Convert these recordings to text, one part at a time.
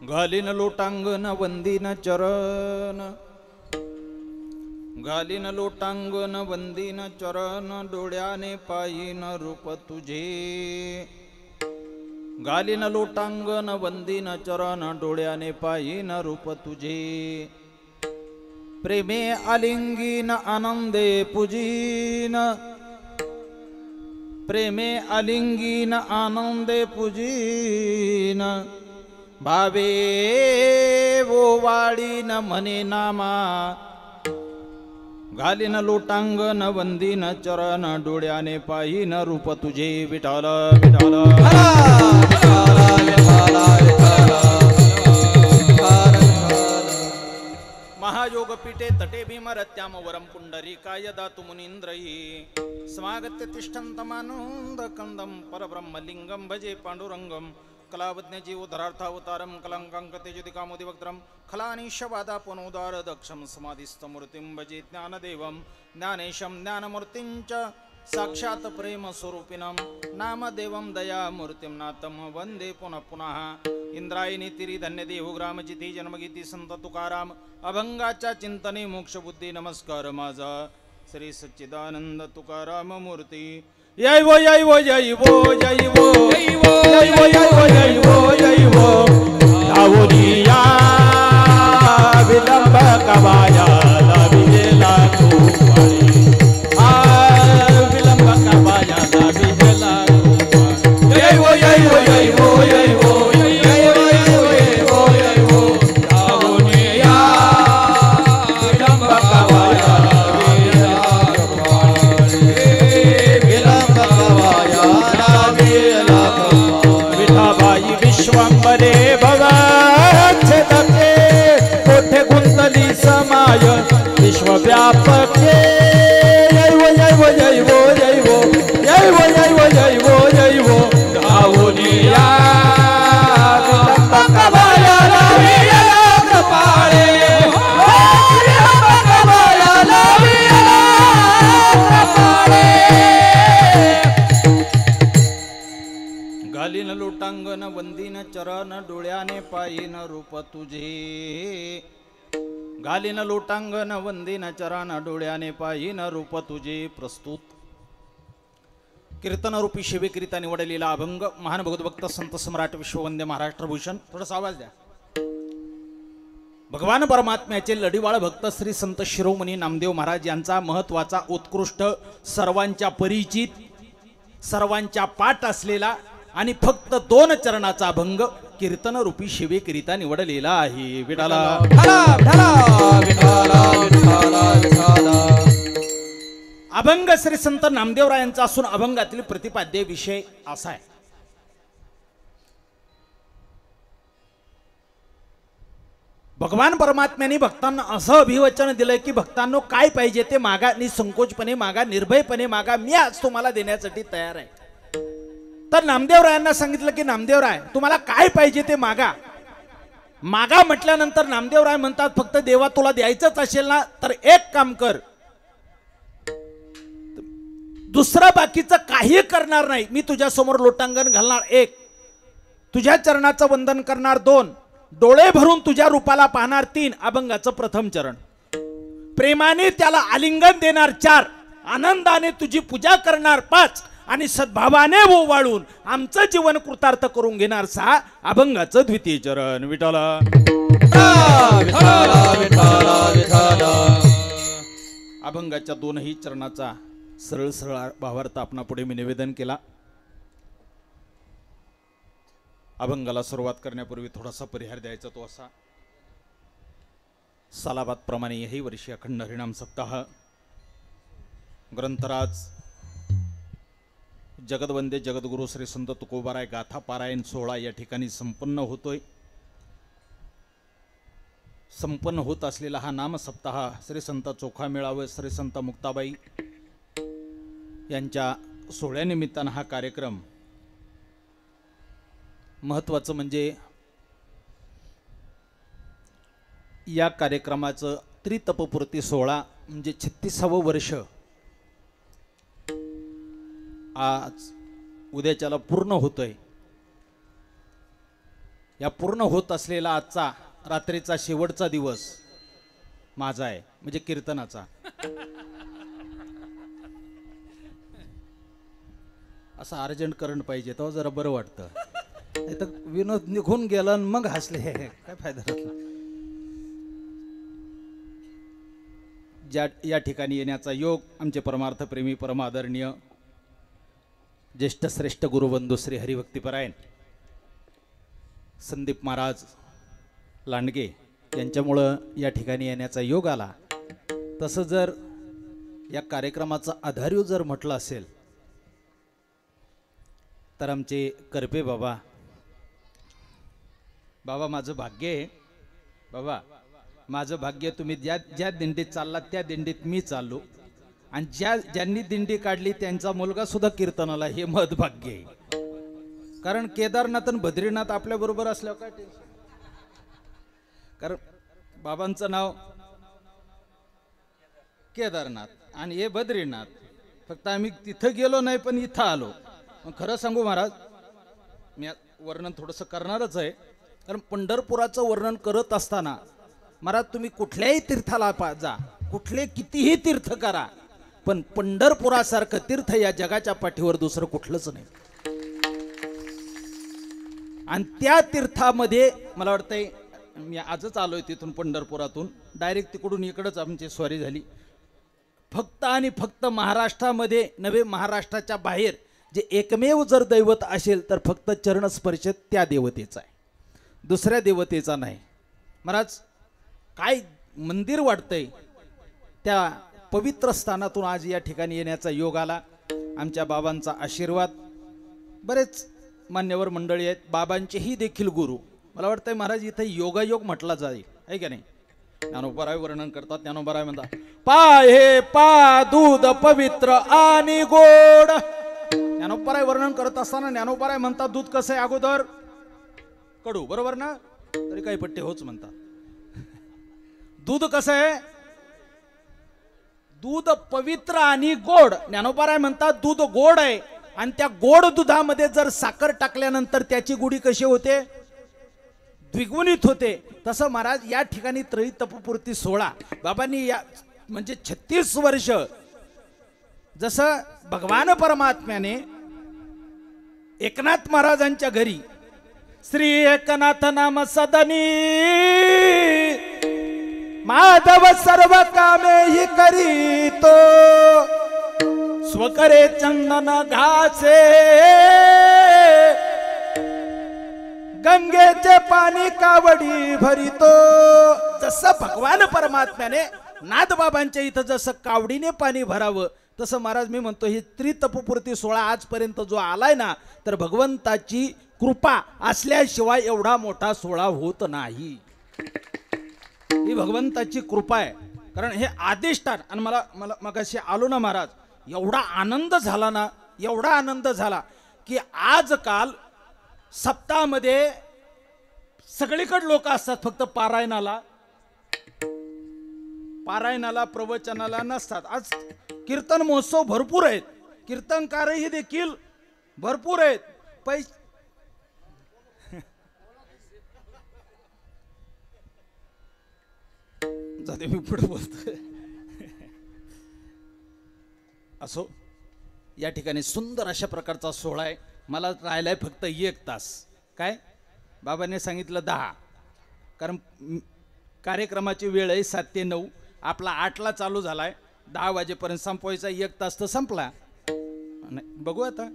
घालीन लोटांगण वंदीन चरण, घालीन लोटांगण वंदीन चरण, डोळ्याने पायीन रूप तुझे. घालीन लोटांगण वंदीन चरण, डोळ्याने पायीन रूप तुझे. प्रेमे आलिंगीन आनंदे पूजीन, प्रेमे आलिंगीन आनंदे पूजीन. भावे वो वाळीन म्हणे नामा, घालीन लोटांगण वंदीन चरण, डोळ्याने पायीन रूप तुझे. विठाल विठाल महायोग पीठे तटे भीमरत्याम वरम पुंडरीकाय दातु मुनींद्रयी. स्वागत्य तिष्ठन्तमानंद कंदम परब्रह्मलिंगम भजे पांडुरंगम. कलावज्ञ जीवधरार्थावतारम कलंकांकतेजुदिकामोदिवक्त्रम. खलानीशवादापनोदार दक्षम समाधिस्थमूर्तिं भजे ज्ञानदेवम. ज्ञानेशम ज्ञानमूर्तिंच साक्षात् प्रेम स्वरूपिणं. नामदेवं दयामूर्तिं नाथं वंदे पुनः पुनः. इंद्रायणी तिरी धन्य देहु ग्रामचिती जन्मगीती संत तुकाराम. अभंगाच्या चिंतने मोक्ष बुद्धी नमस्कार माझा. श्री सच्चिदानंद तुकाराम मूर्ती. जय वो जय वो जय वो जय वो जय वो जय वो जय वो जय वो जय वो. धावुनिया विलंब कवाया विजेला तुवारी. विलंब कवाया विजेला तुवारी. जय वो जय वो जय वो जय वो जय वो जय वो जय वो जय वो. धावुनिया विलंब कवाया विश्वंबरे भगच्छेदके. कोठे गुंतली समाय विश्वव्यापके. जय वो जय वो जय वो जय वो जय वो जय वो जय वो जय वो. धावुनिया विलंब कवाया विजेला कृपाळे. विलंब कवाया विजेला कृपाळे. घालीन लोटांगण वंदीन चरण, डोळ्याने पायीन रूप तुझे. घालीन लोटांगण वंदीन चरण, डोळ्याने पायीन रूप तुझे. प्रस्तुत कीर्तनरूपी शिवेकरिता निवडलेला अभंग महान भगवत संत सम्राट विश्ववंद्य महाराष्ट्रभूषण. थोडासा आवाज द्या. भगवान परमात्म्याचे लढीवाळ भक्त श्री संत शिरोमणी नामदेव महाराज यांचा महत्वाचा उत्कृष्ट सर्वांच्या परिचित सर्वांच्या पाठ असलेला आणि फक्त 2 चरणाचा अभंग कीर्तन रूपी शिवेकरिता निवडलेला आहे. विठाला अभंग श्री संत नामदेवरायांचा असून अभंगातील प्रतिपाद्य विषय असा आहे. भगवान परमात्म्याने भक्तांना असं अभिवचन दिलंय की भक्तांनो काय पाहिजे ते मागा, निसंकोचपणे मागा, निर्भयपणे मागा, मी आज तुम्हाला देण्यासाठी तयार आहे. तर नामदेवरायांना सांगितलं की नामदेवराय तुम्हाला काय पाहिजे ते मागा. मागा म्हटल्यानंतर नामदेवराय म्हणतात फक्त देवा तुला द्यायचंच असेल ना तर एक काम कर, दुसरं बाकीचं काही करणार नाही. मी तुझ्या समोर लोटांगण घालणार 1, तुझ्या चरणाचं वंदन करणार 2, डोळे भरून तुझ्या रूपाला पाहणार 3. अभंगाचं प्रथम चरण. प्रेमाने त्याला आलिंगन देणार 4, आनंदाने तुझी पूजा करणार 5 आणि सद्भावाने ओवाळून आमचं जीवन कृतार्थ करून घेणार 6. अभंगाचं द्वितीय चरण. विठाला अभंगाच्या 2ही चरणाचा सरळ सरळ भावार्थ आपणा पुढे मी निवेदन केला. अभंगाला सुरुवात करण्यापूर्वी थोडासा परिहार द्यायचा तो असा. सालाबाद प्रमाणे यही वर्षी अखंड हरिनाम सप्ताह ग्रंथराज जगदवंदे जगद्गुरु श्री संत तुकोबाराय गाथा पारायण सोहळा या ठिकाणी संपन्न होतोय. संपन्न होत असलेला हा नाम सप्ताह श्री संत चोखा मेळावे श्री संत मुक्ताबाई यांच्या सोहळ्यानिमित्तानं हा कार्यक्रम. महत्त्वाचं म्हणजे या कार्यक्रमाचं त्रितपपूर्ती सोहळा म्हणजे 36वे वर्ष आज उद्याच्याला पूर्ण होतोय. या पूर्ण होत असलेला आजचा रात्रीचा शेवटचा दिवस माझा आहे, म्हणजे कीर्तनाचा. असं अर्जंट करंट पाहिजे तेव्हा जरा बरं वाटतं. तर विनोद निघून गेला आणि मग हसले, काय फायदा झाला. ज्या या ठिकाणी येण्याचा योग आमचे परमार्थ प्रेमी परमादरणीय ज्येष्ठ श्रेष्ठ गुरुबंधू श्री हरिभक्तीपरायण संदीप महाराज लांडगे यांच्यामुळं या ठिकाणी येण्याचा योग आला. तसं जर या कार्यक्रमाचा आधार्य जर म्हटलं असेल तर आमचे करपे बाबा. बाबा माझं भाग्य आहे, बाबा माझं भाग्य, तुम्ही ज्या ज्या दिंडीत चाललात त्या दिंडीत मी चाललो, आणि ज्यांनी दिंडी काढली त्यांचा मुलगा सुद्धा कीर्तनाला, हे मत भाग्य आहे. कारण केदारनाथ आणि बद्रीनाथ आपल्या बरोबर असल्यावर काय टेन्शन. कारण बाबांचं नाव केदारनाथ आणि हे बद्रीनाथ, फक्त आम्ही तिथं गेलो नाही पण इथं आलो. खरं सांगू महाराज, मी वर्णन थोडंसं करणारच आहे. कारण पंढरपुराचं वर्णन करत असताना महाराज तुम्ही कुठल्याही तीर्थाला जा, कुठले कितीही तीर्थ करा, पण पंढरपुरासारखं तीर्थ या जगाच्या पाठीवर दुसरं कुठलंच नाही. आणि त्या तीर्थामध्ये मला वाटतंय, मी आजच आलोय तिथून पंढरपुरातून, डायरेक्ट तिकडून इकडंच आमची स्वारी झाली. फक्त आणि फक्त महाराष्ट्रामध्ये नव्हे, महाराष्ट्राच्या बाहेर जे एकमेव जर दैवत असेल तर फक्त चरणस्पर्श त्या देवतेचा आहे, दुसऱ्या देवतेचा नाही. महाराज काय मंदिर वाटतंय, त्या पवित्र स्थानातून आज या ठिकाणी येण्याचा योग आला. आमच्या बाबांचा आशीर्वाद, बरेच मान्यवर मंडळी आहेत, बाबांचेही देखील गुरु. मला वाटतंय महाराज इथे योगायोग म्हटला जाईल, आहे का नाही. ज्ञानोबराय वर्णन करतात, ज्ञानोबराय म्हणतात पाहे पा दूध पवित्र आणि गोड. ज्ञानोबराय वर्णन करत असताना ज्ञानोबराय म्हणतात दूध कसं आहे अगोदर कडू, बरोबर ना, तरी काही पट्टे होच म्हणतात. दूध कसं आहे, दूध पवित्र आणि गोड. ज्ञानोबराय म्हणतात दूध गोड आहे, आणि त्या गोड दुधामध्ये जर साखर टाकल्यानंतर त्याची गुढी कशी होते, द्विगुणित होते. तसं महाराज या ठिकाणी त्रयी तपपूर्ती 16 बाबांनी या म्हणजे 36 वर्ष जसं भगवान परमात्म्याने एकनाथ महाराजांच्या घरी श्री एकनाथ नाम सदनी माधव सर्व कामे ही करीतो स्वकरे चंदन घासे गंगेचे पाणी कावडी भरितो. जसं भगवान परमात्म्याने नाथबाबांच्या इथं जसं कावडीने पाणी भरावं, तसं महाराज मी म्हणतो ही त्रितपपूर्ती 16 आजपर्यंत जो आलाय ना, तर भगवंताची कृपा असल्याशिवाय एवढा मोठा सोहळा होत नाही. ही भगवंताची कृपा आहे. कारण हे अधिष्ठान, आणि मला मगाशी आलो ना महाराज, एवढा आनंद झाला ना, एवढा आनंद झाला की आजकाल सप्ताहामध्ये सगळीकडे लोक असतात, फक्त पारायणाला प्रवचनाला नसतात. आज कीर्तन महोत्सव भरपूर आहेत, कीर्तनकारही देखील भरपूर आहेत. जाते मी पुढे बोलतोय. असो, या ठिकाणी सुंदर अशा प्रकारचा सोहळा आहे. मला राहिलाय फक्त 1 तास. काय बाबांनी सांगितलं 10, कारण कार्यक्रमाची वेळ आहे 7 ते 9, आपला 8ला चालू झालाय, 10 वाजेपर्यंत संपवायचा. 1 तास तर संपला. बघू आता.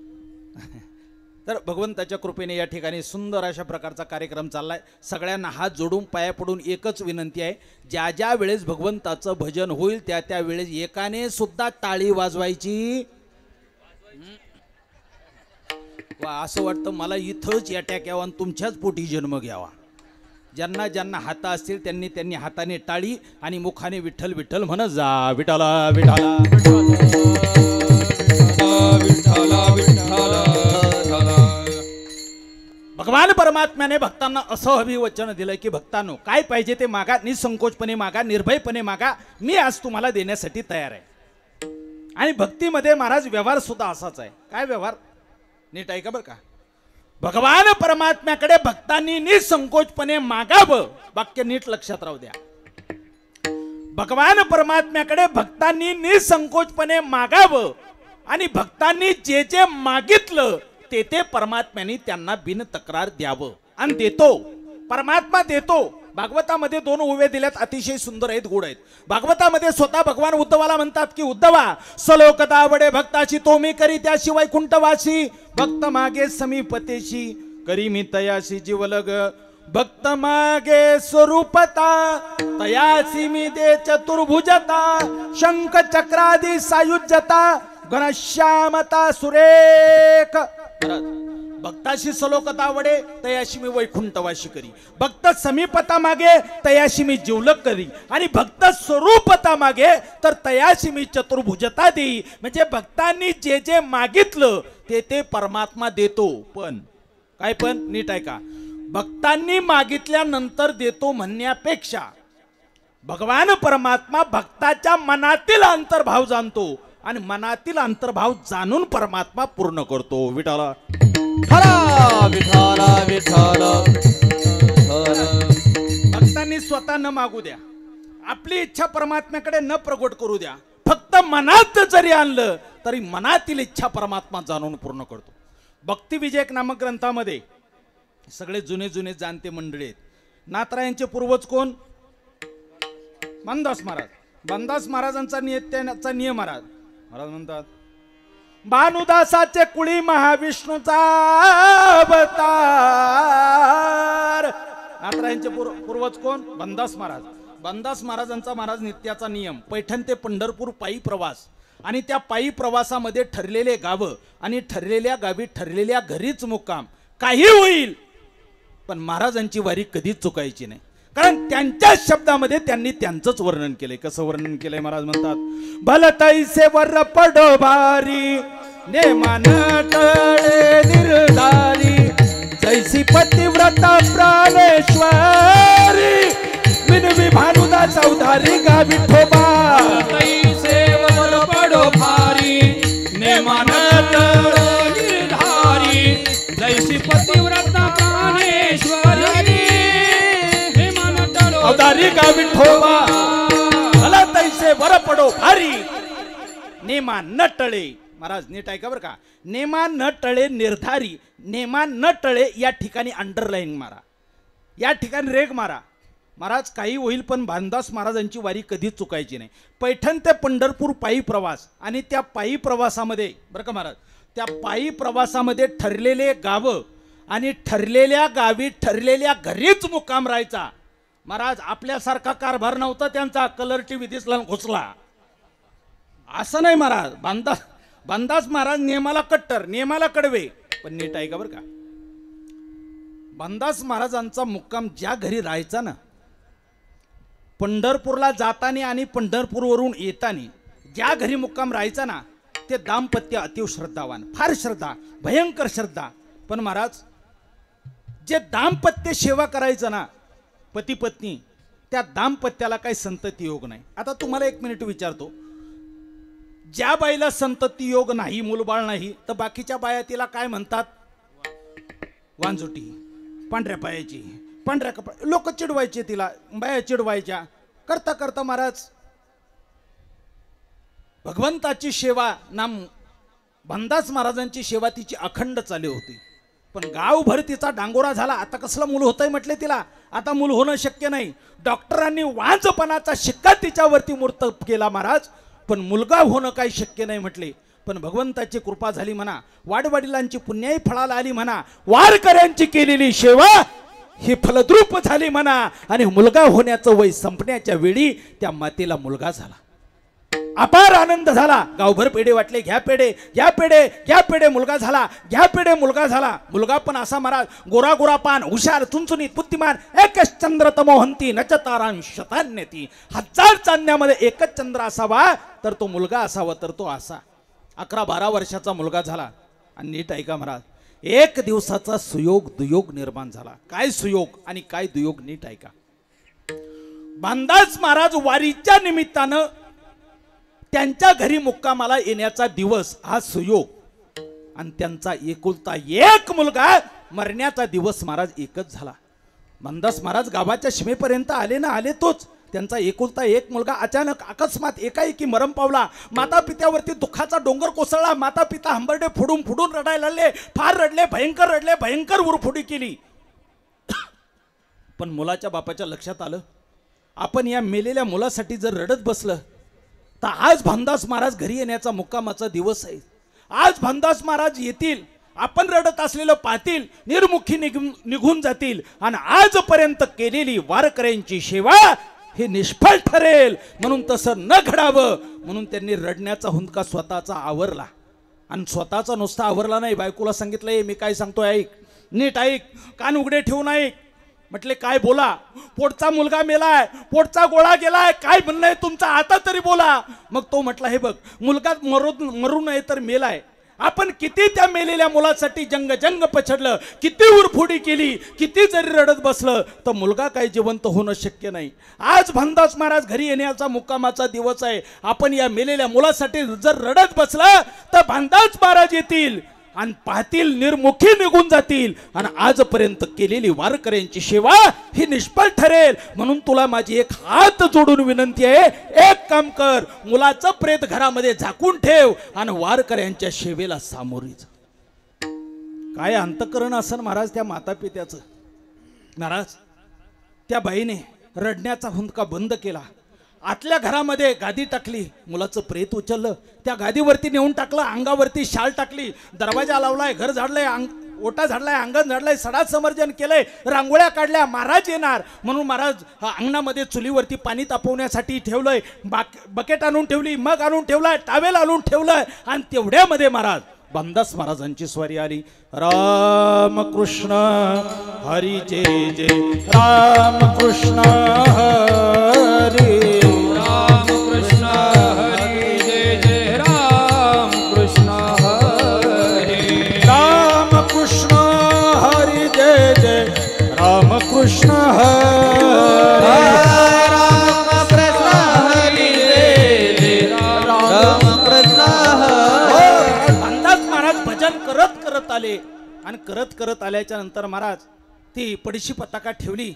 तर भगवंताच्या कृपेने या ठिकाणी सुंदर अशा प्रकारचा कार्यक्रम चाललाय. सगळ्यांना हात जोडून पाया पडून एकच विनंती आहे, ज्या ज्या वेळेस भगवंताचं भजन होईल त्या त्या वेळेस एकाने सुद्धा टाळी वाजवायची. असं वाटतं मला इथंच अटॅक यावा आणि तुमच्याच पोटी जन्म घ्यावा. ज्यांना ज्यांना हात असतील त्यांनी त्यांनी हाताने टाळी आणि मुखाने विठ्ठल विठ्ठल म्हणत जा. विठाला विठाला भगवान परमात्म्याने भक्तांना असं अभिवचन दिलं की भक्तांनो काय पाहिजे ते मागा, निसंकोचपणे मागा, निर्भयपणे मागा, मी आज तुम्हाला देण्यासाठी तयार आहे. आणि भक्तीमध्ये महाराज व्यवहार सुद्धा असाच आहे. काय व्यवहार, नीट ऐका बरं का. भगवान परमात्म्याकडे भक्तांनी निसंकोचपणे मागावं. वाक्य नीट लक्षात राहू द्या. भगवान परमात्म्याकडे भक्तांनी निसंकोचपणे मागावं आणि भक्तांनी जे जे मागितलं ते ते परमात्म्याने त्यांना बिन तक्रार द्यावं. आणि देतो, परमात्मा देतो. भागवतामध्ये 2 ओव्या दिल्यात, अतिशय सुंदर आहेत, गोड आहेत. भागवतामध्ये स्वतः भगवान उद्धवाला म्हणतात की उद्धवा, सलोकता वडे भक्ताशी तो मी करी त्याशिवाय कुंठवासी, भक्त मागे समीपतेशी करी मी तयाशी जीवलग, भक्त मागे स्वरूपता तयासी मी दे चतुर्भुजता, शंख चक्रादी सायुज्यता घनश्यामता सुरेख. भक्ताशी सलोकता वडे तयाशी मी वैकुंठवाशी करी, भक्त समीपता मागे तयाशी मी जीवलग करी, आणि भक्त स्वरूपता मागे तर तयाशी मी चतुर्भुजता देई. म्हणजे भक्तांनी जे जे मागितलं ते ते परमात्मा देतो. पण काय, पण नीट ऐका, भक्तांनी मागितल्यानंतर देतो म्हणण्यापेक्षा भगवान परमात्मा भक्ताच्या मनातील अंतर्भाव जाणतो आणि मनातील अंतर्भाव जाणून परमात्मा पूर्ण करतो. विठाला भक्तांनी स्वतः न मागू द्या, आपली इच्छा परमात्म्याकडे न प्रगट करू द्या, फक्त मनात जरी आणलं तरी मनातील इच्छा परमात्मा जाणून पूर्ण करतो. भक्ती विजयक नामक ग्रंथामध्ये सगळे जुने जुने जाणते मंडळी आहेत. नाथरायांचे पूर्वज कोण? बनदास महाराज. बनदास महाराजांचा नियम महाराज म्हणतात, भानुदासाचे कुळी महाविष्णूचा अवतार. नाथरायांचे पूर्वज कोण? बनदास महाराज. बनदास महाराजांचा महाराज नित्याचा नियम, पैठण ते पंढरपूर पायी प्रवास, आणि त्या पायी प्रवासामध्ये ठरलेले गावं आणि ठरलेल्या गावी ठरलेल्या घरीच मुक्काम. काही होईल पण महाराजांची वारी कधीच चुकायची नाही, कारण त्यांच्या शब्दामध्ये त्यांनी त्यांचंच वर्णन केलंय. कसं वर्णन केलंय? महाराज म्हणतात, भलतैसे वर पडो भारी नेमान टळे निर्धारी, जैसी पतिव्रता प्राणेश्वरी विनवी भानुदास उधारी गा विठोबा. तैसे वर पडो भारी नेमान टळे निर्धारी, जैसी पतिव्रता प्राणेश्वरी अवतारी गा विठोबा. भला तैसे वर पडो भारी नेमा न टळे. महाराज नीट ऐका बरं का, नेमा न टळे निर्धारी, नेमा न टळे या ठिकाणी अंडरलाईन मारा, या ठिकाणी रेग मारा. महाराज काही होईल पण भानदास महाराजांची वारी कधीच चुकायची नाही. पैठण ते पंढरपूर पायी प्रवास, आणि त्या पायी प्रवासामध्ये बरं का महाराज, त्या पायी प्रवासामध्ये ठरलेले गावं आणि ठरलेल्या गावी ठरलेल्या घरीच मुक्काम राहायचा. महाराज आपल्यासारखा कारभार नव्हता त्यांचा, कलर टीव्ही दिसला घुसला असं नाही. महाराज बनदास महाराज नियमाला कट्टर, नियमाला कडवे. पण नीट ऐका बरं का, बनदास महाराजांचा मुक्काम ज्या घरी राहायचा ना, पंढरपूरला जाताना आणि पंढरपूरवरून येताना ज्या घरी मुक्काम राहायचा ना, ते दाम्पत्य अतिव श्रद्धावान, फार श्रद्धा, भयंकर श्रद्धा. पण महाराज जे दाम्पत्य सेवा करायचं ना, पती पत्नी, त्या दाम्पत्याला काही संतती योग नाही. आता तुम्हाला 1 मिनिट विचारतो, ज्या बाईला संतती योग नाही, मूलबाळ नाही, तर बाकीच्या बाया तिला काय म्हणतात? वांजुटी, पांढऱ्या पायाची, पांढऱ्या कपडा. लोक चिडवायचे तिला, बाया चिडवायच्या. करता करता महाराज भगवंताची सेवा नाम बनदास महाराजांची सेवा तिची अखंड चालू होती. पण गावभर तिचा डांगोरा झाला. आता कसलं मूल होतंय म्हटले तिला, आता मूल होणं शक्य नाही. डॉक्टरांनी वांजपणाचा शिक्का तिच्यावरती मूर्त केला महाराज, पण मुलगा होणं काही शक्य नाही म्हटले. पण भगवंताची कृपा झाली म्हणा, वाडवडिलांची पुण्याई फळाला आली म्हणा, वारकऱ्यांची केलेली सेवा ही फलद्रूप झाली म्हणा, आणि मुलगा होण्याचं वय संपण्याच्या वेळी त्या मातेला मुलगा झाला. अपार आनंद झाला. गावभर पेढे वाटले, घ्या पेढे, घ्या पेढे, घ्या पेढे. मुलगा झाला, घ्या पेढे, मुलगा झाला. मुलगा पण असा महाराज, गोरा गोरा पान, हुशार, चुनचुनीत, बुद्धिमान, एकच चंद्र तमोहंती नचतारां शतान्यती. 1000 चांदण्यामध्ये एकच चंद्र असावा तर तो मुलगा असावा, तर तो असा. 11-12 वर्षाचा मुलगा झाला. आणि नीट ऐका महाराज, 1 दिवसाचा सुयोग दुयोग निर्माण झाला. काय सुयोग आणि काय दुयोग नीट ऐका. बनदास महाराज वारीच्या निमित्तानं त्यांच्या घरी मुक्कामाला येण्याचा दिवस हा सुयोग, आणि त्यांचा एकुलता एक मुलगा मरण्याचा दिवस महाराज एकच झाला. भानदास महाराज गावाच्या सीमेपर्यंत आले ना आले तोच त्यांचा एकुलता एक मुलगा अचानक अकस्मात एकाएकी मरण पावला. माता पित्यावरती दुःखाचा डोंगर कोसळला. माता पिता हंबरडे फोडून फोडून रडायला लागले. फार रडले, भयंकर उरफोडी केली. पण मुलाच्या बापाच्या लक्षात आलं, आपण या मेलेल्या मुलासाठी जर रडत बसलं तर आज भानदास महाराज घरी येण्याचा मुक्कामाचा दिवस आहे. आज भानदास महाराज येतील, आपण रडत असलेलं पाहतील, निर्मुखी निघून जातील आणि आजपर्यंत केलेली वारकऱ्यांची सेवा हे निष्फळ ठरेल. म्हणून तसं न घडावं म्हणून त्यांनी रडण्याचा हुंदका स्वतःचा आवरला. आणि स्वतःचा नुसता आवरला नाही, बायकोला सांगितलंय मी काय सांगतोय ऐक, नीट ऐक, कान उघडे ठेवून ऐक. म्हटले काय बोला, पोटचा मुलगा मेलाय, पोटचा गोळा गेलाय, काय म्हणणं आहे तुमचा आता तरी बोला. मग तो म्हटला हे बघ, मुलगा मरू नये तर मेलाय. आपण किती त्या मेलेल्या मुलासाठी जंग पछडलं, किती उरफोडी केली, किती जरी रडत बसलं तर मुलगा काही जिवंत होणं शक्य नाही. आज भानदास महाराज घरी येण्याचा मुक्कामाचा दिवस आहे. आपण या मेलेल्या मुलासाठी जर रडत बसलं तर भानदास महाराज येतील आणि पाहतील, निर्मुखी निघून जातील आणि आजपर्यंत केलेली वारकऱ्यांची सेवा ही निष्फळ ठरेल. म्हणून तुला माझी एक हात जोडून विनंती आहे, एक काम कर, मुलाचं प्रेत घरामध्ये झाकून ठेव आणि वारकऱ्यांच्या सेवेला सामोरी जा. काय अंतकरण असन महाराज त्या माता पित्याचं. महाराज त्या बाईने रडण्याचा हुंदका बंद केला. आतल्या घरामध्ये गादी टाकली, मुलाचं प्रेत उचललं, त्या गादीवरती नेऊन टाकलं, अंगावरती शाल टाकली, दरवाजा लावलाय, घर झाडलंय, ओटा झाडलाय, अंगण झाडलंय, सडा समर्जन केलंय, रांगोळ्या काढल्या. महाराज येणार म्हणून महाराज अंगणामध्ये चुलीवरती पाणी तापवण्यासाठी ठेवलंय, बकेट आणून ठेवली, मग आणून ठेवलाय, टावेल आणून ठेवलंय. आणि तेवढ्यामध्ये महाराज भानदास महाराजांची स्वारी आली. राम कृष्ण हरी जय जय, राम कृष्ण हरी, राम कृष्ण हरी जय जय, राम कृष्ण हरी, राम कृष्ण हरी जय जय, राम कृष्ण हरी, राम कृष्ण हरी जय जय, राम कृष्ण हरी. भानदास महाराज भजन करत करत आले आणि करत आल्याच्या नंतर महाराज ती पडशी पताका ठेवली,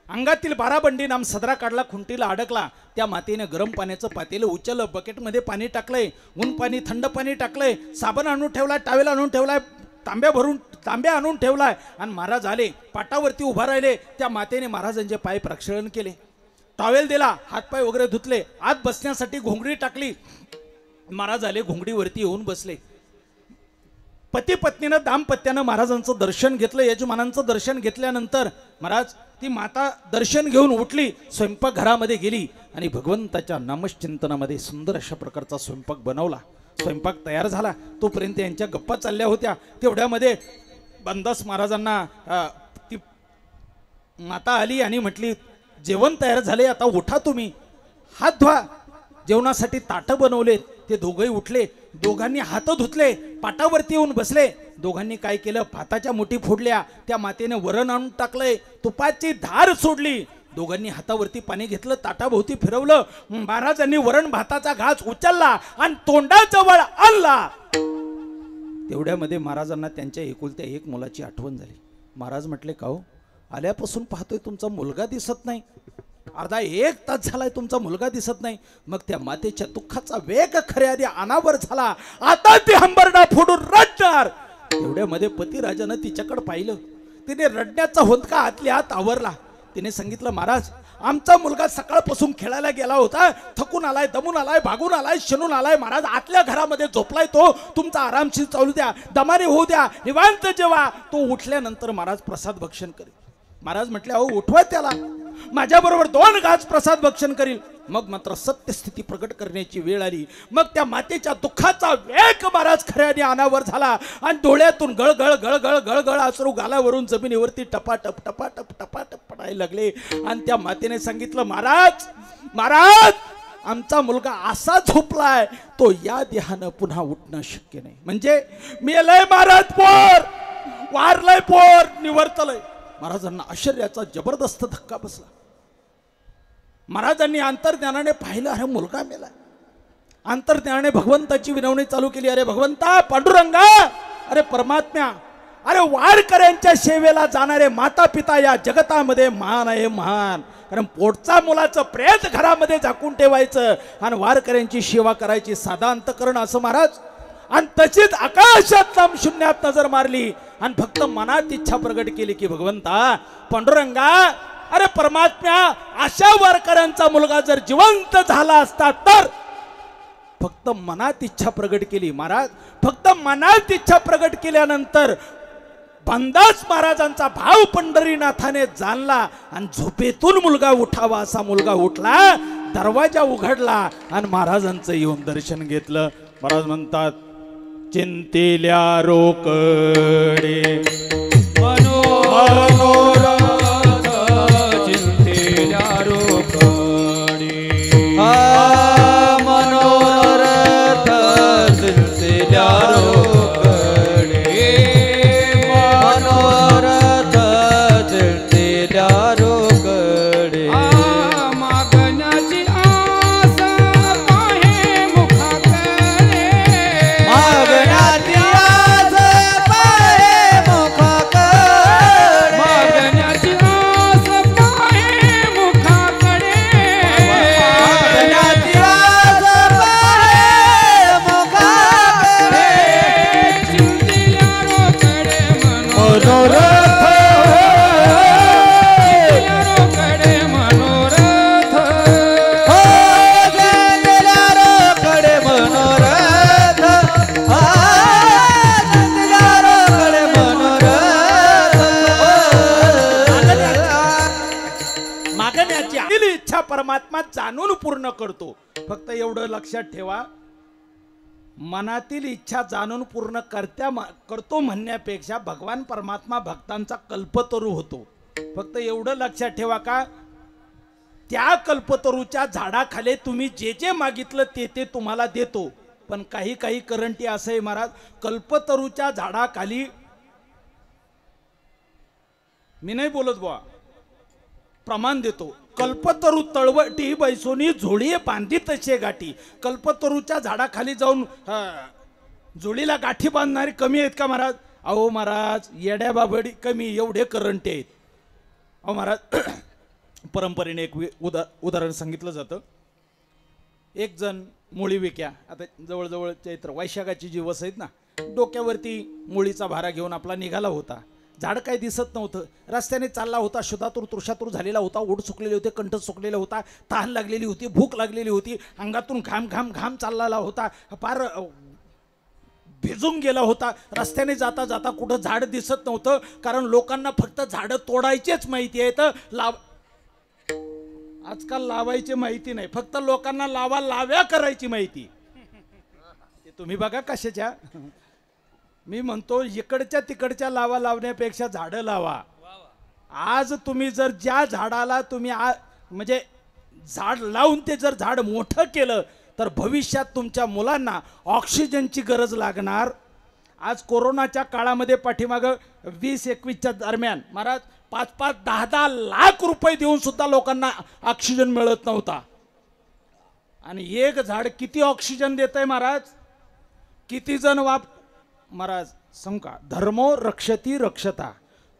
अंगातील 12 बंडी नाम सदरा काढला, खुंटीला अडकला. त्या मातेने गरम पाण्याचं पातेलं उचललं, बकेटमध्ये पाणी टाकलंय, ऊन पाणी थंड पाणी टाकलंय, साबण आणून ठेवलाय, टावेल आणून ठेवलाय, तांब्या आणून ठेवलाय आणि महाराज आले, पाटावरती उभा राहिले. त्या मातेने महाराजांचे पाय प्रक्षालन केले, टॉवेल दिला, हातपाय वगैरे धुतले, आत बसण्यासाठी घोंगडी टाकली. महाराज आले, घोंगडीवरती येऊन बसले. पती पत्नीनं दाम्पत्यानं महाराजांचं दर्शन घेतलं. यजमानांचं दर्शन घेतल्यानंतर महाराज ती माता दर्शन घेऊन उठली, स्वयंपाकघरामध्ये गेली आणि भगवंताच्या नामचिंतनामध्ये सुंदर अशा प्रकारचा स्वयंपाक बनवला. स्वयंपाक तयार झाला, तोपर्यंत यांच्या गप्पा चालल्या होत्या. तेवढ्यामध्ये भानदास महाराजांना ती माता आली आणि म्हटली जेवण तयार झाले, आता उठा तुम्ही, हात धुवा. जेवणासाठी ताटं बनवले. ते दोघंही उठले, दोघांनी हात धुतले, पाटावरती येऊन बसले. दोघांनी काय केलं, भाताच्या मुठी फोडल्या, त्या मातेने वरण आणून टाकलंय, तुपाची धार सोडली. दोघांनी हातावरती पाणी घेतलं, ताटाभोवती फिरवलं. महाराजांनी वरण भाताचा घास उचलला आणि तोंडाजवळ आणला. तेवढ्यामध्ये महाराजांना त्यांच्या एकुलत्या एक मुलाची आठवण झाली. महाराज म्हटले का हो, आल्यापासून पाहतोय तुमचा मुलगा दिसत नाही, अर्धा 1 तास झालाय तुमचा मुलगा दिसत नाही. मग त्या मातेच्या दुःखाचा वेग खऱ्या आधी अनावर झाला. आता ती हंबरडा फोडून रडणार. तेवढ्यामध्ये पतिराजानं तिच्याकडे पाहिलं, तिने रडण्याचा हुंदका आतल्या आत आवरला. तिने सांगितलं महाराज, आमचा मुलगा सकाळपासून खेळायला गेला होता, थकून आलाय, दमून आलाय, भागून आलाय, शनून आलाय. महाराज आतल्या घरामध्ये झोपलाय, तो तुमचा आरामशीर चालू द्या, दमाने होऊ द्या, निवांत जेवा, तो उठल्यानंतर महाराज प्रसाद भक्षण करेल. महाराज म्हटले अहो उठवा त्याला, माझ्याबरोबर 2 घास प्रसाद भक्षण करील. मग मात्र सत्यस्थिती प्रकट करण्याची वेळ आली. मग त्या मातेच्या दुःखाचा वेग महाराज खऱ्याने अनावर झाला आणि डोळ्यातून गळगळ गळगळ गळगळ अश्रू गालावरून जमिनीवरती टपाटप टपाटप टपाटप पडायला लागले. आणि त्या मातेने सांगितलं महाराज, महाराज आमचा मुलगा असा झोपलाय, तो या देहानं पुन्हा उठणं शक्य नाही. म्हणजे मेलय महाराज, पोर वारलंय, पोर निवर्तलय. महाराजांना आश्चर्याचा जबरदस्त धक्का बसला. महाराजांनी अंतर्ज्ञानाने पाहिलं, अरे मुलगा मेला. अंतर्ज्ञानाने भगवंताची विनवणी चालू केली, अरे भगवंता, पांडुरंगा, अरे परमात्म्या, अरे वारकऱ्यांच्या सेवेला जाणारे माता पिता या जगतामध्ये महान आहे, महान. कारण पोटचा मुलाचं प्रेत घरामध्ये झाकून ठेवायचं आणि वारकऱ्यांची सेवा करायची, साधा अंतकरण असं महाराज. आणि तशीच आकाशात लांब शून्यात नजर मारली आणि फक्त मनात इच्छा प्रगट केली की भगवंता पांडुरंगा, अरे परमात्म्या, अशा वारकऱ्यांचा मुलगा जर जिवंत झाला असता तर. फक्त मनात इच्छा प्रगट केली महाराज. फक्त मनात इच्छा प्रगट केल्यानंतर बंदास महाराजांचा भाव पंढरीनाथाने जाणला आणि झोपेतून मुलगा उठावा असा मुलगा उठला. दरवाजा उघडला आणि महाराजांचं येऊन दर्शन घेतलं. महाराज म्हणतात, चिंतेल्या रोकडे मनोरथ चिंतेल्या रोकडे मनोरथ चिंतेल्या रोकडे मनोरथ चिंतेल्या रोकडे मागण्याची आस पाहे मुखाकडे मागण्याची आस पाहे मुखाकडे मागण्याची आस पाहे मुखाकडे मागण्याची आस पाहे मुखाकडे चिंतेल्या रोकडे मनोरथ चिंतेल्या रोकडे मनोरथ हो चिंतेल्या रोकडे मनोरथ चिंतेल्या रोकडे मनोरथ मागण्याची दिली इच्छा परमात्मा जाणून पूर्ण करतो. फक्त एवढं लक्षात ठेवा, मनातील इच्छा जाणून पूर्ण करतो म्हणण्यापेक्षा भगवान परमात्मा भक्तांचा कल्पतरू होतो. फक्त एवढं लक्षात ठेवा का त्या कल्पतरूच्या झाडाखाली तुम्ही जे जे मागितलं ते ते तुम्हाला देतो. पण काही काही करंटी असं आहे महाराज, कल्पतरूच्या झाडाखाली मी नाही बोलत बुवा, प्रमाण देतो. कल्पतरू तळवटी बैसोनी झोळी बांधी तसे गाठी. कल्पतरूच्या झाडाखाली जाऊन जोडीला गाठी बांधणारे कमी आहेत का महाराज? अहो महाराज, येड्या बाबडी कमी, एवढे करंटे आहेत. अहो महाराज, परंपरेने एक उदाहरण सांगितलं जातं. एक जण मुळी विक्या, आता जवळजवळ चैत्र वैशाखाची जी वस आहेत ना, डोक्यावरती मुळीचा भारा घेऊन आपला निघाला होता. झाड काही दिसत नव्हतं. रस्त्याने चालला होता, शुधातूर तृषातूर झालेला होता, ओठ सुकलेले होते, कंठ सुकलेला होता, तहान लागलेली होती, भूक लागलेली होती, अंगातून घाम घाम घाम चाललेला होता, फार भिजून गेला होता. रस्त्याने जाता जाता कुठं झाड दिसत नव्हतं, कारण लोकांना फक्त झाडं तोडायचेच माहिती आहे. तर आजकाल लावायची माहिती नाही, फक्त लोकांना लाव्या करायची माहिती. तुम्ही बघा कशाच्या, मी म्हणतो इकडच्या तिकडच्या लावण्यापेक्षा झाडं लावा. आज तुम्ही जर ज्या झाडाला तुम्ही म्हणजे झाड लावून ते जर झाड मोठं केलं तर भविष्यात तुमच्या मुलांना ऑक्सिजनची गरज लागणार. आज कोरोनाच्या काळामध्ये पाठीमागं 20-21च्या दरम्यान महाराज 5-5, 10-10 लाख रुपये देऊन सुद्धा लोकांना ऑक्सिजन मिळत नव्हता. आणि एक झाड किती ऑक्सिजन देत आहे महाराज? किती जण महाराज सांगू का, धर्मो रक्षती रक्षता.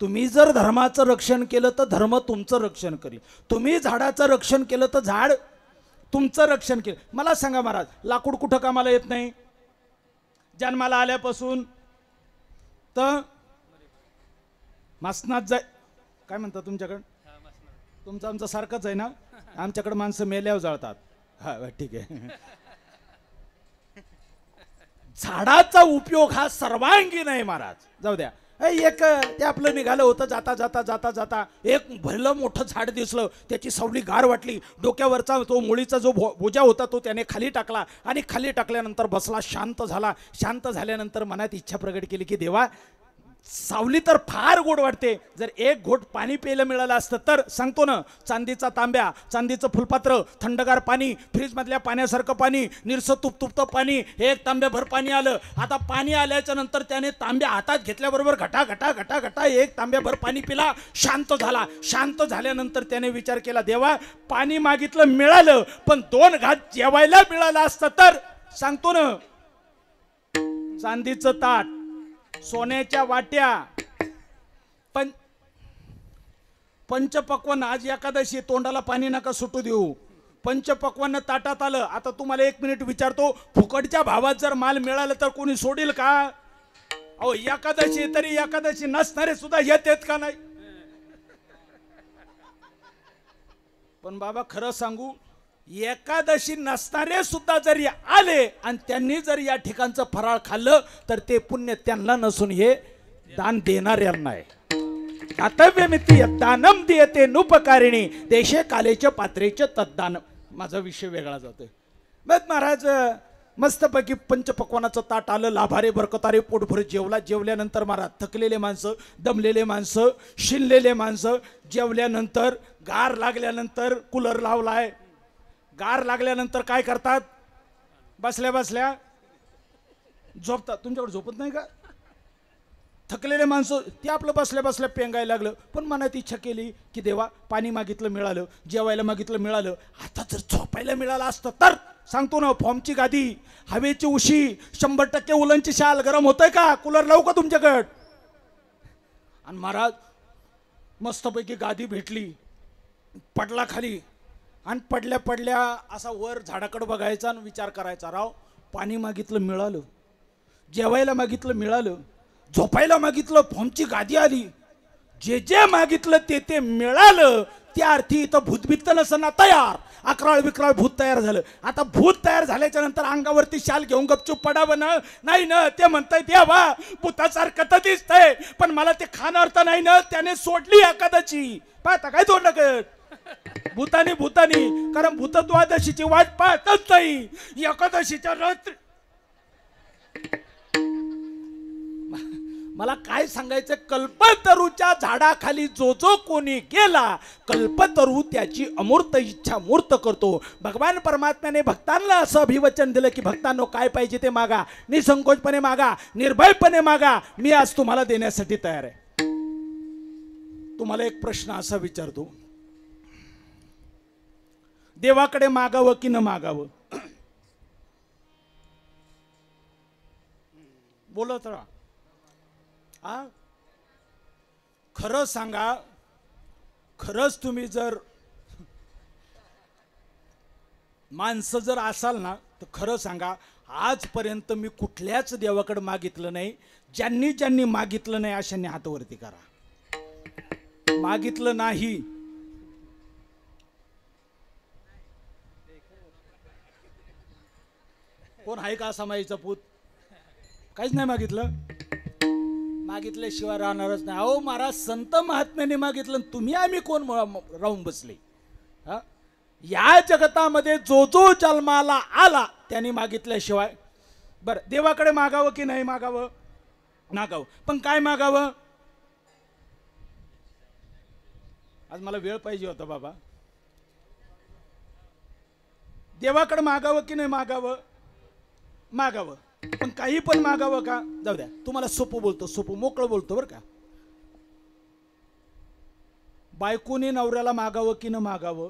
तुम्ही जर धर्माचं रक्षण केलं तर धर्म तुमचं रक्षण करेल. तुम्ही झाडाचं रक्षण केलं तर झाड तुमचं रक्षण केलं. मला सांगा महाराज, लाकूड कुठं कामाला येत नाही? जन्माला आल्यापासून तर मासनात जाय, काय म्हणतात तुमच्याकडं? तुमचं आमचं सारखंच आहे ना. आमच्याकडे माणसं मेल्यावर जाळतात. हा ठीक आहे. झाडाचा उपयोग हा सर्वांगीण आहे महाराज. जाऊ द्या, एक ते आपलं निघालं होतं, जाता जाता जाता जाता एक भरलं मोठं झाड दिसलं, त्याची सावली गार वाटली. डोक्यावरचा तो मुळीचा जो बोजा होता तो त्याने खाली टाकला आणि खाली टाकल्यानंतर बसला, शांत झाला. शांत झाल्यानंतर मनात इच्छा प्रगट केली की देवा, सावली तर फार गोड वाटते, जर एक घोट पाणी प्यायला मिळालं असतं तर. सांगतो ना, चांदीचा तांब्या, चांदीचं फुलपात्र, थंडगार पाणी, फ्रीजमधल्या पाण्यासारखं पाणी, निरसं तुपतुपतं पाणी, एक तांब्याभर पाणी आलं. आता पाणी आल्याच्या नंतर त्याने तांब्या हातात घेतल्याबरोबर घटा घटा घटा घटा एक तांब्याभर पाणी पिला, शांत झाला. शांत झाल्यानंतर त्याने विचार केला, देवा पाणी मागितलं मिळालं, पण 2 घाट जेवायला मिळालं असतं तर. सांगतो ना, चांदीचं ताट, सोन्याच्या वाट्या, पण पंचपक्वान्न आज एकादशी तोंडाला पाणी नका सुटू देऊ. पंचपक्वान्न ताटात आलं. आता तुम्हाला 1 मिनिट विचारतो, फुकटच्या भावात जर माल मिळाला तर कोणी सोडील का? अहो एकादशी तरी एकादशी नसणारे सुद्धा येतात का नाही? पण बाबा खरं सांगू, एकादशी नसणारे सुद्धा जरी आले आणि त्यांनी जर या ठिकाणचं फराळ खाल्लं तर ते पुण्य त्यांना नसून हे दान देणाऱ्यांना आहे. दातव्यमिती दानम देते नुपकारिणी देशे कालेचे पात्रेचे तद्दान. माझा विषय वेगळा जातोय. बघ महाराज मस्तपैकी पंचपक्वानाचं ताट आलं. लाभारे बरकतारे पोटभर जेवला. जेवल्यानंतर महाराज थकलेले माणसं, दमलेले माणसं, शिनलेले माणसं जेवल्यानंतर गार लागल्यानंतर कूलर लावलाय. गार लागल्यानंतर काय करतात? बसल्या बसल्या झोपतात. तुमच्याकडे झोपत नाही का? थकलेले माणसं ते आपलं बसल्या बसल्या पेंगायला लागलं. पण मनात इच्छा केली की देवा पाणी मागितलं मिळालं, जेवायला मागितलं मिळालं, आता जर झोपायला मिळालं असतं तर. सांगतो ना, फॉर्मची गादी, हवेची उशी, 100% उलनची शाल. गरम होतंय का? कूलर लावू का तुमच्याकडं? आणि महाराज मस्तपैकी गादी भेटली, पडला खाली आणि पडल्या पडल्या असा वर झाडाकडे बघायचा आणि विचार करायचा, राव पाणी मागितलं मिळालं, जेवायला मागितलं मिळालं, झोपायला मागितलं फॉर्मची गादी आली, जे जे मागितलं ते ते मिळालं. त्या अर्थी इथं भूतबित्त नसना तयार. 11 विक्राळ भूत तयार झालं. आता भूत तयार झाल्याच्या नंतर अंगावरती शाल घेऊन गपचूप पडावं ना? नाही ना. ते म्हणताय देवा भूतासारखं तर दिसतंय पण मला ते खाणार तर नाही ना. त्याने सोडली एकादशी. पाहता काय तोंड करत भूतानी भूतानी, कारण भूत द्वादशीची वाट पाहतच नाही. एकादशीच्या रात्री मला काय सांगायचं, कल्पतरूच्या झाडाखाली जो जो कोणी गेला, कल्पतरू त्याची अमूर्त इच्छा मूर्त करतो. भगवान परमात्म्याने भक्तांना असं अभिवचन दिलं की भक्तांनो काय पाहिजे ते मागा, निसंकोचपणे मागा, निर्भयपणे मागा, मी आज तुम्हाला देण्यासाठी तयार आहे. तुम्हाला एक प्रश्न असा विचारतो, देवाकडे मागावं की न मागावं? बोलत राहा. खरं सांगा, खरंच तुम्ही जर माणसं जर असाल ना तर खरं सांगा, आजपर्यंत मी कुठल्याच देवाकडे मागितलं नाही. ज्यांनी ज्यांनी मागितलं नाही अशांनी हातावरती करा. मागितलं नाही कोण आहे का समाईचा पूत? काहीच नाही मागितलं. मागितल्याशिवाय राहणारच नाही. अहो महाराज संत महात्म्याने मागितलं, तुम्ही आम्ही कोण राहून बसले? या जगतामध्ये जो जो जन्माला आला त्यांनी मागितल्याशिवाय. बरं देवाकडे मागावं की नाही मागावं? मागावं. पण काय मागावं? आज मला वेळ पाहिजे होता बाबा. देवाकडे मागावं की नाही मागावं? मागावं. पण काही पण मागावं का? जाऊ द्या, तुम्हाला सोपं बोलतो, सोपं मोकळं बोलतो बरं का. बायकोने नवऱ्याला मागावं की न मागावं?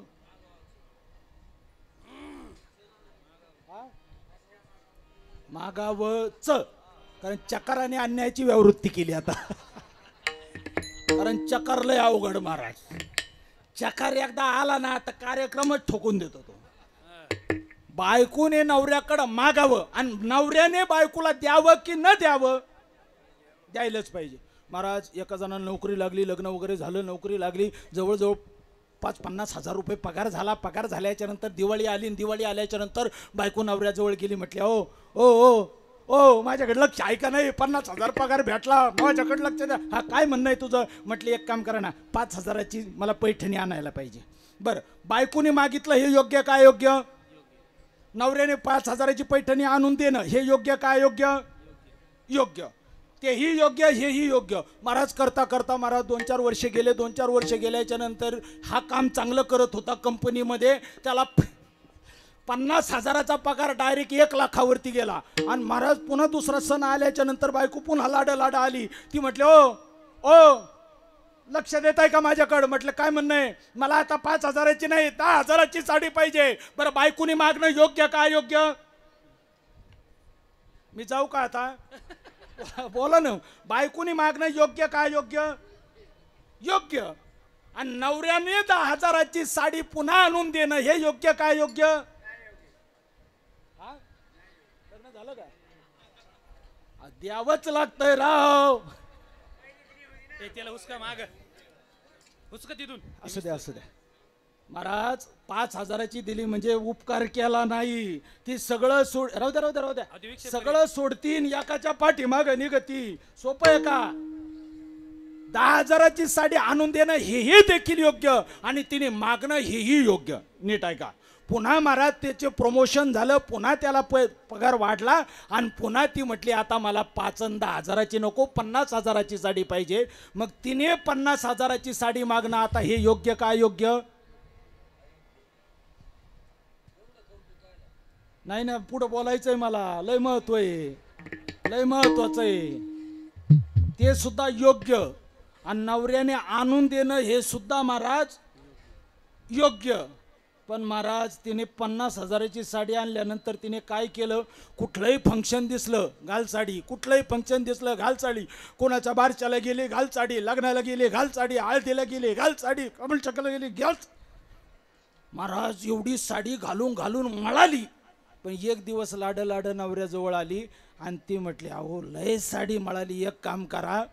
मागावंच. कारण चकाराने अन्यायाची व्यावृत्ती केली आता. कारण चकार लय अवघड महाराज. चकार एकदा आला ना तर कार्यक्रमच ठोकून देतो तो. बायकोने नवऱ्याकडं मागावं आणि नवऱ्याने बायकोला द्यावं की न द्यावं? द्यायलाच पाहिजे महाराज. एका जणाला नोकरी लागली, लग्न वगैरे झालं, नोकरी लागली, जवळजवळ 50-50 हजार रुपये पगार झाला. पगार झाल्याच्या नंतर दिवाळी आली, दिवाळी आल्याच्या नंतर बायको नवऱ्याजवळ गेली, म्हटली ओ ओ ओ ओ माझ्याकडे लक्ष आहे का नाही? 50,000 पगार भेटला, माझ्याकडे लक्ष द्या. हा काय म्हणणं आहे तुझं? म्हटली एक काम करा ना, 5,000ची मला पैठणी आणायला पाहिजे. बरं बायकोने मागितलं हे योग्य काय योग्य? नवऱ्याने 5,000ची पैठणी आणून देणं हे योग्य काय योग्य? योग्य. तेही योग्य, हेही योग्य. महाराज करता करता महाराज 2-4 वर्ष गेले. 2-4 वर्ष गेल्याच्या नंतर हा काम चांगलं करत होता कंपनीमध्ये. त्याला 50,000चा पगार डायरेक्ट 1 लाखावरती गेला. आणि महाराज पुन्हा दुसरा सण आल्याच्या नंतर बायको पुन्हा लाडा आली. ती म्हटली ओ ओ लक्ष देत आहे का माझ्याकडं? म्हटलं काय म्हणणं आहे? मला आता 5,000ची नाही 10,000ची साडी पाहिजे. बरं बायकोनी मागणं योग्य काय योग्य? मी जाऊ का आता? बोला ना. बायकोनी मागणं योग्य काय योग्य? योग्य. आणि नवऱ्याने 10,000ची साडी पुन्हा आणून देणं हे योग्य काय योग्य? हा? लग्न झालं का? द्यावंच लागतंय राव. त्याला हुसका माग हुसका तिथून असू द्या असू द्या. महाराज 5,000ची दिली म्हणजे उपकार केला नाही. ती सगळं सोड राहू द्या राहू द्या राहू द्या. सगळं सोडतीन एकाच्या पाठीमाग निघती. सोपं आहे का? 10,000ची साडी आणून देणं हेही देखील योग्य आणि तिने मागणं हेही योग्य. नीट आहे का? पुन्हा महाराज त्याचे प्रमोशन झालं. पुन्हा त्याला पगार वाढला आणि पुन्हा ती म्हटली आता मला 5 आणि 10,000ची नको 50,000ची साडी पाहिजे. मग तिने 50,000ची साडी मागणं आता हे योग्य काय योग्य? नाही ना पुढं बोलायचंय मला. लय महत्व आहे. लय महत्वाचं आहे. ते सुद्धा योग्य. आणि नवऱ्याने आणून देणं हे सुद्धा महाराज योग्य. पण महाराज तिने 50,000ची साडी आणल्यानंतर तिने काय केलं? कुठलंही फंक्शन दिसलं घाल साडी. कुठलंही फंक्शन दिसलं घाल साडी. कोणाच्या बारच्याला गेले घाल साडी. लग्नाला गेले घाल साडी. हळदीला गेले घाल साडी. कमल चक्राला गेले घाल. महाराज एवढी साडी घालून घालून मळाली. पण एक दिवस लाड नवऱ्याजवळ आली आणि ती म्हटली अहो लय साडी मळाली. एक काम करा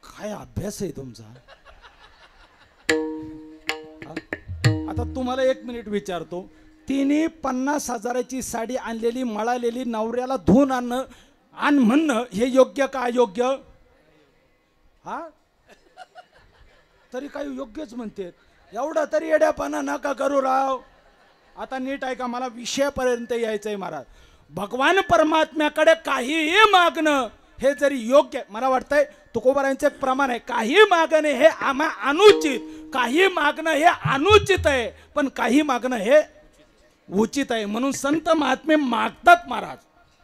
काय अभ्यास आहे तुमचा? आता तुम्हाला 1 मिनिट विचारतो. तिने 50,000ची साडी आणलेली मळालेली नवऱ्याला धुवून आणणं आणि म्हणणं हे योग्य का अयोग्य? हा तरी काही योग्यच म्हणते. एवढा तरी येड्यापणा नका करू राव. आता नीट आहे का? मला विषयापर्यंत यायचंय महाराज. भगवान परमात्म्याकडे काहीही मागणं हे जरी योग्य, मला वाटतंय तुकोबारांचं एक प्रमाण आहे, काही मागणे हे अनुचित, काही मागणं हे अनुचित आहे, पण काही मागणं हे उचित आहे. म्हणून संत महात्मे मागतात महाराज.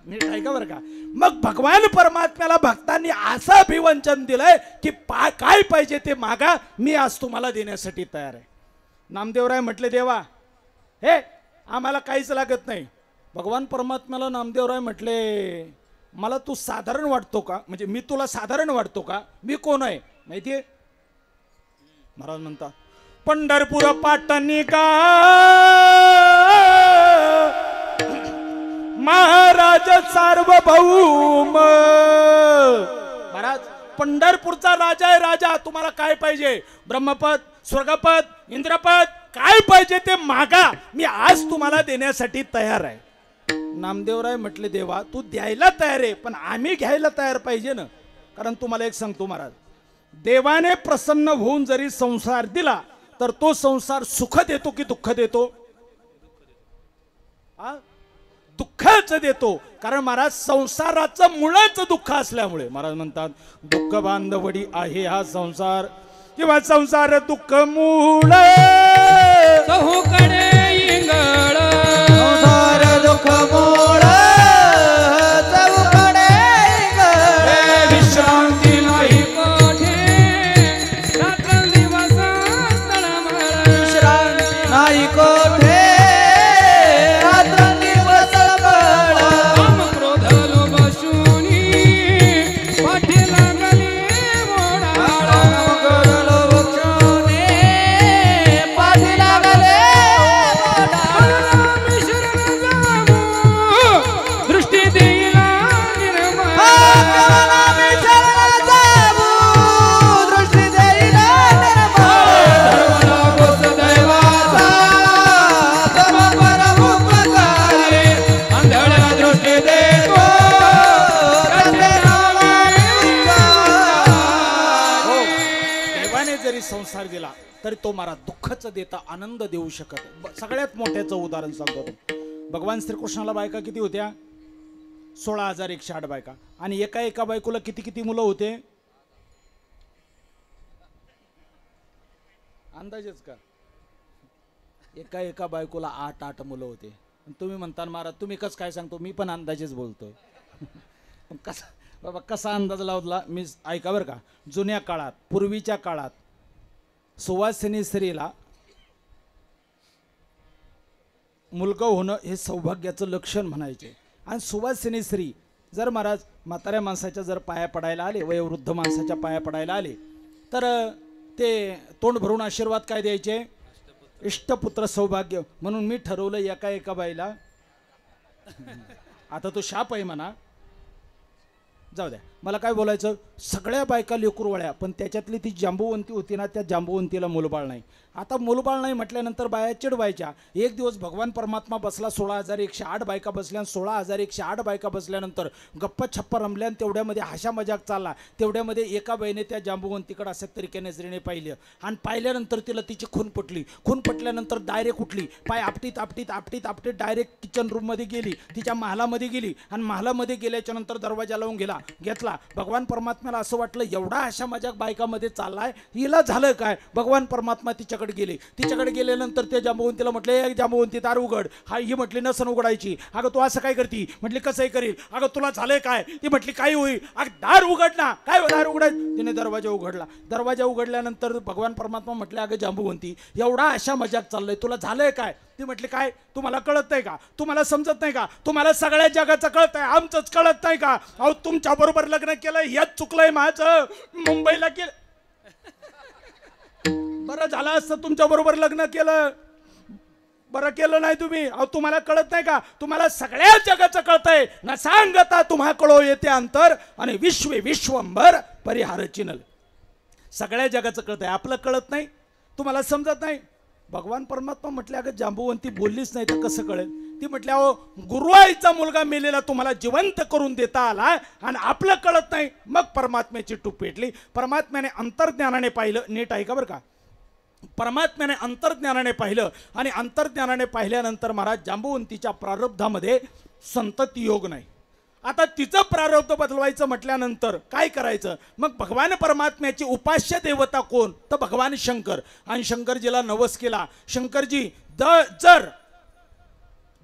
नीट आहे का बरं का? मग भगवान परमात्म्याला भक्तांनी असं अभिवंचन दिलंय की काय पाहिजे ते मागा, मी आज तुम्हाला देण्यासाठी तयार आहे. नामदेवराय म्हटले देवा हे आम्हाला काहीच लागत नाही. भगवान परमात्म्याला नामदेवराय म्हटले मला तू साधारण वाटतो का? म्हणजे मी तुला साधारण वाटतो का? मी कोण आहे माहितीये? महाराज म्हणता पंढरपूर पाटणी का महाराज सार्वभौम. महाराज पंढरपूरचा राजा आहे. राजा तुम्हाला काय पाहिजे? ब्रह्मपद, स्वर्गपद, इंद्रपद, काय पाहिजे ते मागा, मी आज तुम्हाला देण्यासाठी तयार आहे. नामदेवराय म्हटले देवा तू द्यायला तयार आहे, पण आम्ही घ्यायला तयार पाहिजे ना. कारण तुम्हाला एक सांगतो महाराज, देवाने प्रसन्न होऊन जरी संसार दिला तर तो संसार सुख देतो की दुःख देतो? दुःखच देतो. कारण महाराज संसाराचं मुळाच दुःख असल्यामुळे महाराज म्हणतात दुःख बांधवडी आहे हा संसार, किंवा संसार दुःख मूळ चहूकडे इंगळ संसार दुःख मूळ चहूकडे इंगळ. विश्रांती नाही कोठे रात्रंदिवस तळमळ. विश्रांती नाही कोठे रात्रंदिवस तळमळ. काम क्रोध लोभ शूनी पाठी लागली मोडाळ. पाठी लागले दृष्टी देईला निर्मळ. दृष्टी देईला सर्वला गोस दैवाचा परमुपकारी आंधळ्या दृष्टी देतो त्याचे देवाने जरी संसार दिला तरी तो मला दुःखच देता आनंद देऊ शकत. सगळ्यात मोठ्याचं उदाहरण सांगतो. भगवान श्रीकृष्णाला बायका किती होत्या? 16,108 बायका. आणि एका बायकोला किती मुलं होते? अंदाजेच का? एका बायकोला 8 मुलं होते. तुम्ही म्हणता महाराज तुम्ही कसं काय सांगतो? मी पण अंदाजेच बोलतोय. कसा बाबा कसा अंदाज लावला मी ऐका बरं का. जुन्या काळात, पूर्वीच्या काळात सुवासिनी स्त्रीला मुलगा होणं हे सौभाग्याचं लक्षण म्हणायचे. आणि सुवासिनी स्त्री जर महाराज म्हाताऱ्या माणसाच्या जर पाया पडायला आले, वयोवृद्ध माणसाच्या पाया पडायला आले, तर ते तोंड भरून आशीर्वाद काय द्यायचे? इष्टपुत्र सौभाग्य. म्हणून मी ठरवलं एका बाईला, आता तो शाप आहे म्हणा, जाऊ द्या, मला काय बोलायचं, सगळ्या बायका लेकरवळ्या, पण त्याच्यातली ती जांबुवंती होती ना, त्या जांबुवंतीला मूलबाळ नाही. आता मूलबाळ नाही म्हटल्यानंतर बाया चिडवायच्या. एक दिवस भगवान परमात्मा बसला, 16,108 बायका बसल्या, 16,108 बायका बसल्यानंतर गप्पा छप्पा रमल्या, आणि तेवढ्यामध्ये हाशा मजाक चालला. तेवढ्यामध्ये एका बाईने त्या जांबुवंतीकडे असं तरीके नजरेने पाहिलं, आणि पाहिल्यानंतर तिला तिची खून पटली. खून पटल्यानंतर डायरेक्ट उठली, पाय आपटीत आपटीत आपटीत आपटीत डायरेक्ट किचन रूममध्ये गेली, तिच्या महालामध्ये गेली, आणि महालामध्ये गेल्याच्या नंतर दरवाजा लावून घेतला. भगवान परमात्म्याला असं वाटलं, एवढा अशा मजाक बायकामध्ये चाललाय, हिला झालं काय? भगवान परमात्मा तिच्याकडे गेल्यानंतर त्या जांबुवंतीला म्हटले, जांबुवंती दार उघड. हा, ही म्हटली नसन उघडायची. अगं तू असं काय करती? म्हटली कसंही करील. अगं तुला झालंय काय? ती म्हटली काही होईल. अगं दार उघड ना. काय दार उघडाय? तिने दरवाजा उघडला. दरवाजा उघडल्यानंतर भगवान परमात्मा म्हटले, अगं जांबुवंती, एवढा अशा मजाक चाललंय, तुला झालंय काय? ती म्हटली काय? तुम्हाला कळत नाही का? तुम्हाला समजत नाही का? तुम्हाला सगळ्या जगाचं कळत आहे, आमचंच कळत नाही का? अहो तुमच्या बरोबर लग्न केलं, याच चुकलंय माझं. मुंबईला केलं, बरं झालं असतं तुमच्या बरोबर लग्न केलं, बरं केलं नाही तुम्ही. अहो तुम्हाला कळत नाही का? तुम्हाला सगळ्या जगाचं कळतंय ना. सांगता तुम्हा कळो येते अंतर, आणि विश्वंभर परिहार चिनल. सगळ्या जगाचं कळतंय, आपलं कळत नाही, तुम्हाला समजत नाही. भगवान परमात्मा म्हटले, अगं जांबुवंती बोललीच नाही तर कसं कळेल? ती म्हटली, अहो गुरुआईचा मुलगा मेलेला तुम्हाला जिवंत करून देता आला, आणि आपलं कळत नाही. मग परमात्म्याची टूप पेटली. परमात्म्याने अंतर्ज्ञानाने पाहिलं, नीट ऐका बरं का, परमात्म्याने अंतर्ज्ञानाने पाहिलं, आणि अंतर्ज्ञानाने पाहिल्यानंतर महाराज जांबुवंतीच्या प्रारब्धामध्ये संतती योग नाही. आता तिचं प्रारब्ध बदलवायचं म्हटल्यानंतर काय करायचं? मग भगवान परमात्म्याची उपास्य देवता कोण? तर भगवान शंकर. आणि शंकरजीला नवस केला. शंकरजी जर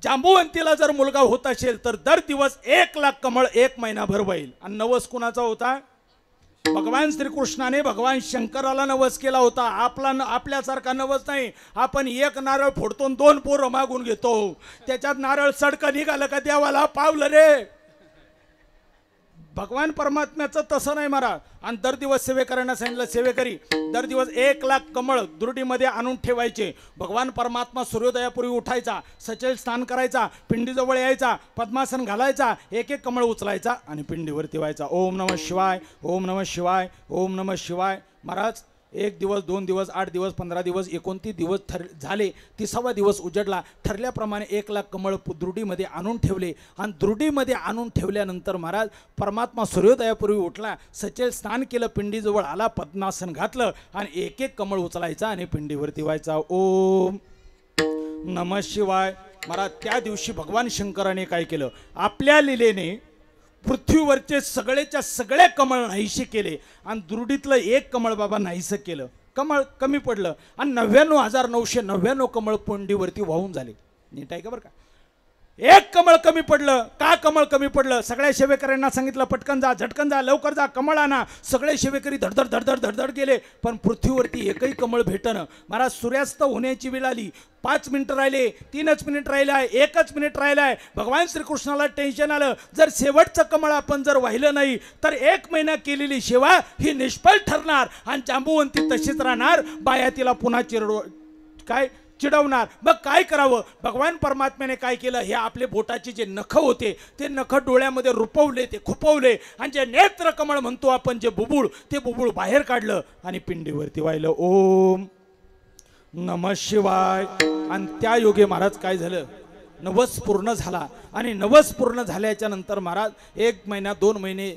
जांबुवंतीला जर मुलगा होत असेल तर दर दिवस 1,00,000 कमळ 1 महिनाभर होईल. आणि नवस कुणाचा होता? भगवान श्रीकृष्णाने भगवान शंकराला नवस केला होता. आपल्यासारखा नवस नाही. आपण एक नारळ फोडतो, 2 पोरं मागून घेतो, त्याच्यात नारळ सडकं निघालं का देवाला पावलं रे. भगवान परमात्म्याचं तसं नाही महाराज. आणि दर दिवस सेवेकऱ्यांना सांगितलं, सेवेकरी दर दिवस 1,00,000 कमळ दुरुडीमध्ये आणून ठेवायचे. भगवान परमात्मा सूर्योदयापूर्वी उठायचा, सचैल स्नान करायचा, पिंडीजवळ यायचा, पद्मासन घालायचा, एक कमळ उचलायचा आणि पिंडीवर ठेवायचा. ओम नमः शिवाय, ओम नमः शिवाय, ओम नमः शिवाय. महाराज 1 दिवस, 2 दिवस, 8 दिवस, 15 दिवस, 29 दिवस झाले. 30वा दिवस उजडला. ठरल्याप्रमाणे 1,00,000 कमळ द्रुडीमध्ये आणून ठेवले. आणि द्रुडीमध्ये आणून ठेवल्यानंतर महाराज परमात्मा सूर्योदयापूर्वी उठला, सचैल स्नान केलं, पिंडीजवळ आला, पद्मासन घातलं, आणि एक कमळ उचलायचा आणि पिंडीवर ठेवायचा. ओम नमः शिवाय. महाराज त्या दिवशी भगवान शंकराने काय केलं? आपल्या लीलेने पृथ्वीवरचे सगळेच्या सगळे कमळ नाहीसे केले, आणि दुरुडीतलं 1 कमळ बाबा नाहीसं केलं. कमळ कमी पडलं, आणि 99,999 कमळ पिंडीवरती वाहून झाले. नीट आहे का बरं का? 1 कमळ कमी पडलं. का कमळ कमी पडलं? सगळ्या सेवेकऱ्यांना सांगितलं, पटकन जा, झटकन जा, लवकर जा, कमळ आणा. सगळे सेवेकरी धडधड धडधड धडधड गेले, पण पृथ्वीवरती एकही कमळ भेटणं. महाराज सूर्यास्त होण्याची वेळ आली. 5 मिनिटं राहिले, 3च मिनिट राहिलं आहे, 1च मिनिट राहिलं आहे. भगवान श्रीकृष्णाला टेन्शन आलं, जर शेवटचं कमळ आपण जर वाहिलं नाही तर 1 महिना केलेली सेवा ही निष्फळ ठरणार, आणि जांबुवंती तशीच राहणार. बाया तिला पुन्हा चिडवणार. मग काय करावं? भगवान परमात्म्याने काय केलं? हे आपले बोटाचे जे नख होते ते नख डोळ्यामध्ये रुपवले, ते खुपवले, आणि जे नेत्र कमळ म्हणतो आपण, जे बुबुळ, ते बुबुळ बाहेर काढलं आणि पिंडीवरती वाहिलं. ओम नमः शिवाय. आणि त्या योगे महाराज काय झालं? नवस पूर्ण झाला. आणि नवस पूर्ण झाल्याच्या नंतर महाराज 1 महिना, 2 महिने,